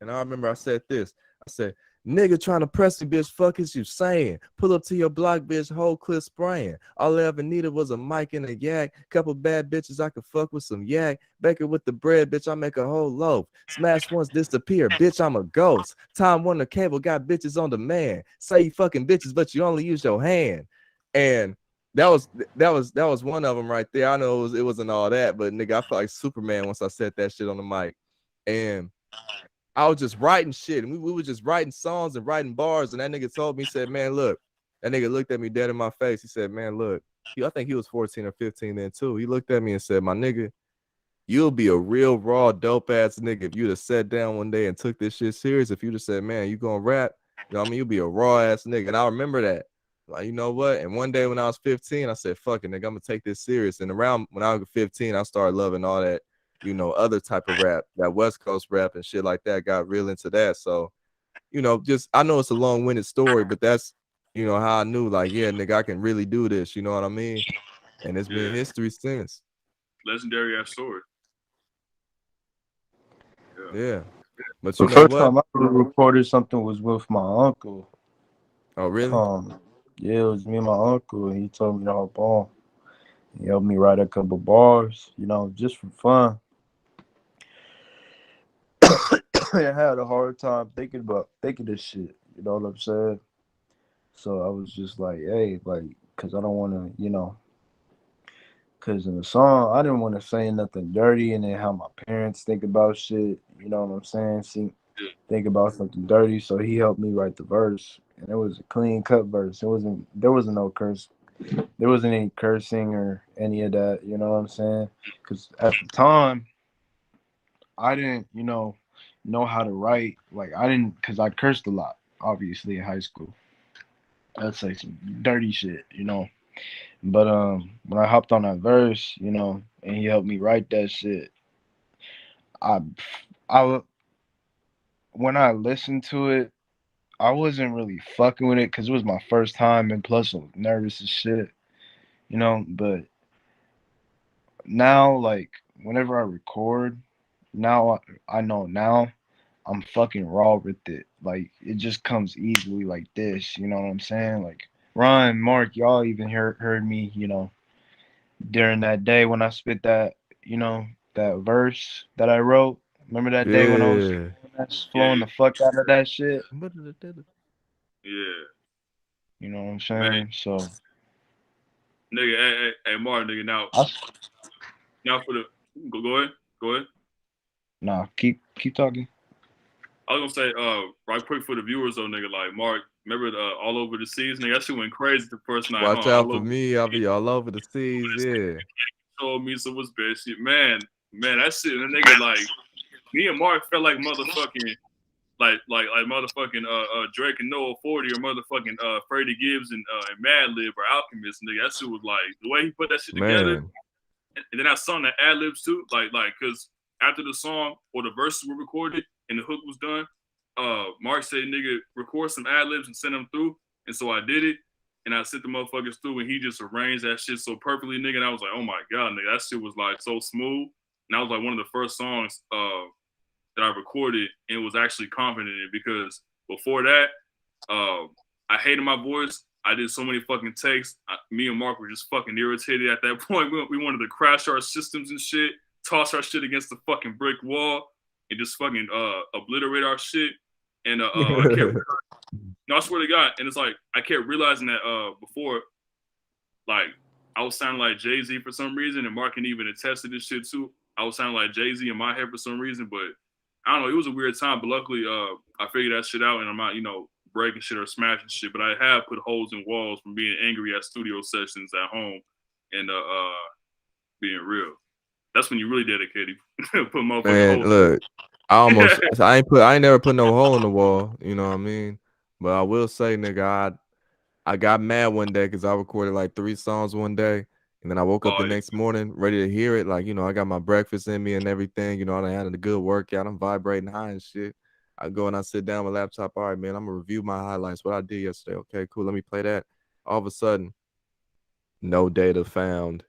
S2: And I remember I said this. I said, nigga trying to press me, bitch, fuck is you saying? Pull up to your block, bitch, whole clip spraying. All I ever needed was a mic and a yak. Couple bad bitches I could fuck with some yak. Bake it with the bread, bitch, I make a whole loaf. Smash once, disappear, bitch, I'm a ghost. Time Warner Cable got bitches on demand. Say you fucking bitches, but you only use your hand. And that was one of them right there. I know it wasn't all that, but nigga, I felt like Superman once I said that shit on the mic. And I was just writing shit, and we were just writing songs and writing bars. And that nigga told me, he said, man, look, that nigga looked at me dead in my face. He said, man, look, I think he was 14 or 15 then too. He looked at me and said, my nigga, you'll be a real raw dope ass nigga if you'd have sat down one day and took this shit serious. If you'd have said, man, you gonna rap, you know what I mean? You'll be a raw ass nigga. And I remember that. Like, you know what? And one day when I was 15, I said, fuck it, nigga, I'm gonna take this serious. And around when I was 15, I started loving all that, other type of rap, that West Coast rap and shit like that. Got real into that. So, just I know it's a long-winded story, but that's, how I knew, like, yeah, nigga, I can really do this. You know what I mean? And it's been history since.
S1: Legendary ass story.
S2: Yeah. But
S3: the first time I ever recorded something was with my uncle.
S2: Oh, really?
S3: Yeah, it was me and my uncle, and he told me to hop on. He helped me write a couple bars, just for fun. I had a hard time thinking this shit. You know what I'm saying? So I was just like, hey, because I don't want to, because in the song, I didn't want to say nothing dirty and then how my parents think about shit. You know what I'm saying? Think about something dirty. So he helped me write the verse, and it was a clean cut verse. There wasn't no curse. There wasn't any cursing or any of that. You know what I'm saying? Because at the time, I didn't, know how to write. Like I didn't, because I cursed a lot, obviously in high school. That's like some dirty shit, But when I hopped on that verse, and he helped me write that shit, I, when I listened to it, I wasn't really fucking with it because it was my first time, and plus I was nervous as shit. you know. But now, like, whenever I record, now I know now I'm fucking raw with it. Like, it just comes easily like this, you know what I'm saying? Like, Ron, Mark, y'all even heard me, you know, during that day when I spit that, you know, that verse that I wrote. Remember that day when I was
S2: Yeah.
S1: Yeah,
S3: flowing the fuck out of that shit?
S1: yeah,
S3: You know what I'm
S1: man,
S3: saying? So,
S1: nigga, hey, Martin, nigga. Now,
S3: I,
S1: now for the go ahead, go ahead.
S3: nah, keep talking.
S1: I was gonna say, right quick for the viewers though, nigga. Like Mark, remember the all over the seas, nigga? That shit went crazy the first night, huh?
S2: Watch out
S1: All
S2: for
S1: over.
S2: me. I'll be all over the seas. Yeah.
S1: Told me some was bad shit, man. That shit, the nigga like me and Mark felt like motherfucking like motherfucking Drake and Noah 40 or motherfucking Freddie Gibbs and Madlib or Alchemist, nigga. That shit was like the way he put that shit together.
S2: Man.
S1: And then I sung the ad libs too, like because after the song or the verses were recorded and the hook was done, Mark said, "Nigga, record some ad libs and send them through." And so I did it, and I sent the motherfuckers through, and he just arranged that shit so perfectly, nigga. And I was like, "Oh my god, nigga, that shit was like so smooth." And that was like one of the first songs that I recorded and was actually confident in because before that, I hated my voice. I did so many fucking takes. Me and Mark were just fucking irritated at that point. We wanted to crash our systems and shit, toss our shit against the fucking brick wall, and just fucking obliterate our shit. And I kept, no, I swear to God. And it's like I kept realizing that before, like I was sounding like Jay-Z for some reason, and Mark can even attest to this shit too. I was sounding like Jay-Z in my head for some reason, but I don't know. It was a weird time, but luckily, I figured that shit out, and I'm not, breaking shit or smashing shit. But I have put holes in walls from being angry at studio sessions at home, and being real. That's when you really dedicated. Put motherfucking
S2: Man,
S1: holes.
S2: look, I ain't never put no hole in the wall, you know what I mean? But I will say, nigga, I got mad one day because I recorded like 3 songs one day, and then I woke up
S1: Oh
S2: the next morning ready to hear it. Like, I got my breakfast in me and everything. I had a good workout. I'm vibrating high and shit. I go and I sit down with my laptop. All right, man, I'm gonna review my highlights. What I did yesterday. Okay, cool. Let me play that. All of a sudden, no data found.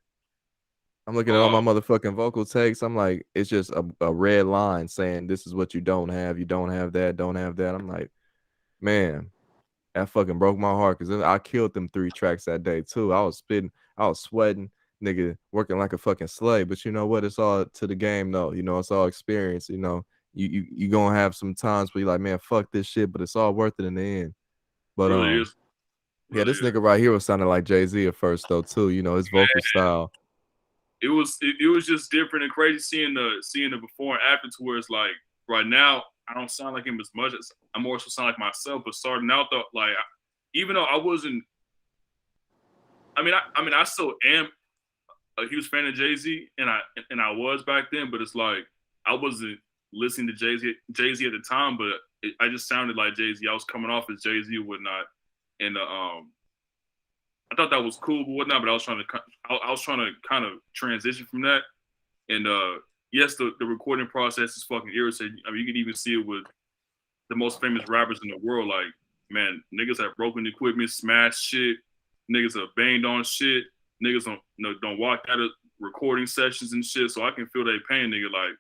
S2: I'm looking at all my motherfucking vocal takes. I'm like, it's just a red line saying this is what you don't have. You don't have that. Don't have that. I'm like, man. That fucking broke my heart because I killed them 3 tracks that day too. I was spitting, I was sweating, nigga, working like a fucking slave. But you know what? It's all to the game, though. It's all experience. You gonna have some times where you're like, man, fuck this shit, but it's all worth it in the end. But
S1: really is.
S2: yeah,
S1: Really
S2: this
S1: is.
S2: nigga right here was sounding like Jay-Z at first though too. His vocal style.
S1: It was just different and crazy seeing the before and after to where it's like right now I don't sound like him as much as I more so sound like myself. But starting out though, like even though I wasn't, I still am a huge fan of Jay-Z, and I was back then. But it's like I wasn't listening to Jay-Z at the time, but I just sounded like Jay-Z. I was coming off as Jay-Z or whatnot, and I thought that was cool, but whatnot. But I was trying to kind of transition from that. And yes, the recording process is fucking irritating. I mean, you can even see it with the most famous rappers in the world. Like, man, niggas have broken equipment, smashed shit. Niggas have banged on shit. Niggas don't walk out of recording sessions and shit. So I can feel their pain, nigga. Like,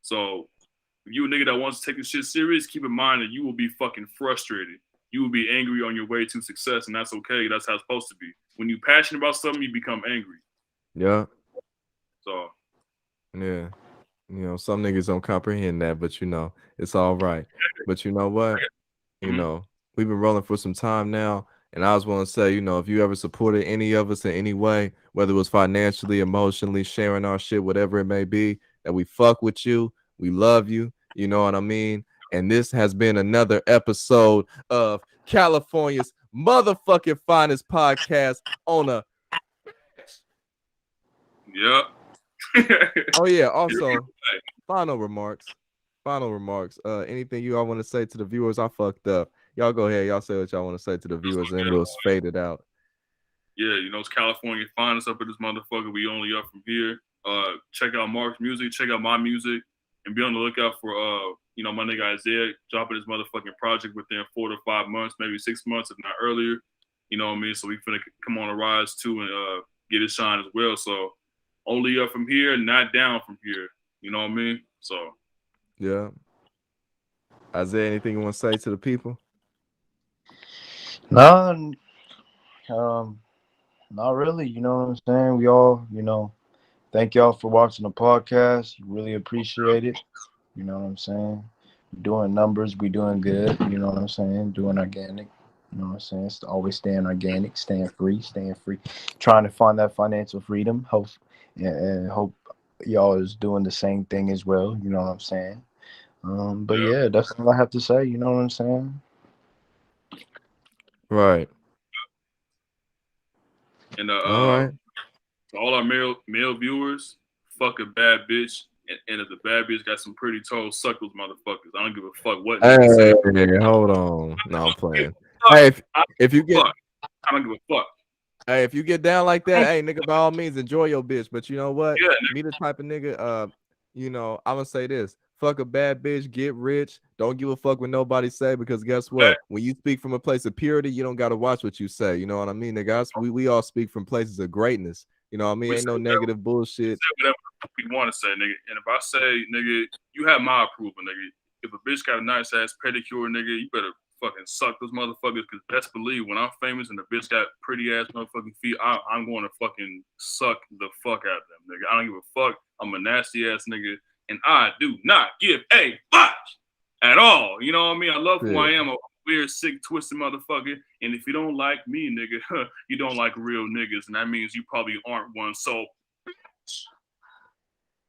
S1: so if you a nigga that wants to take this shit serious, keep in mind that you will be fucking frustrated. You will be angry on your way to success, and that's okay. That's how it's supposed to be. When you're passionate about something, you become angry.
S2: Yeah.
S1: So
S2: Yeah. Some niggas don't comprehend that, but it's all right. But you know what? We've been rolling for some time now. And I just want to say, if you ever supported any of us in any way, whether it was financially, emotionally, sharing our shit, whatever it may be, that we fuck with you, we love you, you know what I mean? And this has been another episode of California's motherfucking finest podcast on a.
S1: yeah.
S2: Oh yeah, also final remarks. Anything you all want to say to the viewers? I fucked up. Y'all go ahead. Y'all say what y'all want to say to the viewers, and we'll fade it out.
S1: Yeah, it's California finest up in this motherfucker. We only up from here. Check out Mark's music, check out my music, and be on the lookout for my nigga Isaiah dropping his motherfucking project within 4 to 5 months, maybe 6 months, if not earlier. You know what I mean? So we finna come on a rise too, and get his shine as well. So only up from here, not down from here. You know what I mean? So
S2: Yeah. Isaiah, anything you want to say to the people?
S3: No, not really. You know what I'm saying? We all, thank y'all for watching the podcast. Really appreciate it. You know what I'm saying? Doing numbers, we doing good. You know what I'm saying? Doing organic. You know what I'm saying? It's always staying organic, staying free, trying to find that financial freedom. Hope and hope y'all is doing the same thing as well. You know what I'm saying? But yeah, that's all I have to say. You know what I'm saying?
S2: Right.
S1: and
S2: All right.
S1: to all our male viewers, fuck a bad bitch. And if the bad bitch got some pretty toes, suck those motherfuckers. I don't give a fuck what niggas say.
S2: Hey, hold on. No, I'm playing.
S1: Fuck.
S2: Hey,
S1: I
S2: if you get
S1: fuck. I don't give a fuck.
S2: Hey, if you get down like that, hey, nigga, by all means, enjoy your bitch. But you know what?
S1: Yeah,
S2: Me the type of nigga, I'm gonna say this: fuck a bad bitch, get rich. Don't give a fuck what nobody say, because guess what? When you speak from a place of purity, you don't gotta watch what you say. You know what I mean, nigga? We all speak from places of greatness. You know what I mean? Ain't no negative bullshit.
S1: whatever we want to say, nigga. And if I say, nigga, you have my approval, nigga. If a bitch got a nice ass pedicure, nigga, you better fucking suck those motherfuckers. Cause best believe when I'm famous and the bitch got pretty ass motherfucking feet, I'm going to fucking suck the fuck out of them, nigga. I don't give a fuck. I'm a nasty ass nigga, and I do not give a fuck at all. You know what I mean? I love who I am. A weird, sick, twisted motherfucker. And if you don't like me, nigga, you don't like real niggas, and that means you probably aren't one. So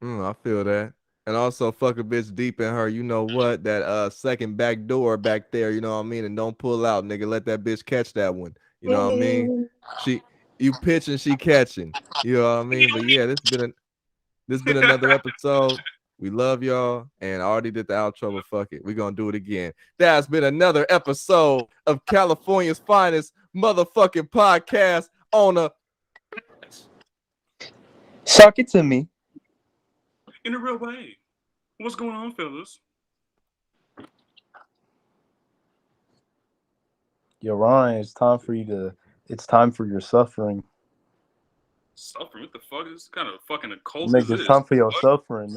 S2: I feel that. And also fuck a bitch deep in her. You know what? That second back door back there, you know what I mean? And don't pull out, nigga. Let that bitch catch that one. You know what I mean? You pitching, she catching. You know what I mean? But yeah, this been another episode. We love y'all. And I already did the outro, but fuck it. We're gonna do it again. That's been another episode of California's finest motherfucking podcast on a
S3: Suck it to me.
S1: in a real way. What's going on, fellas?
S3: Yo, Ryan, it's time for your suffering.
S1: Suffering? What the fuck? This kind of fucking a cult
S3: Nigga,
S1: is
S3: it's
S1: this?
S3: time for your suffering, nigga.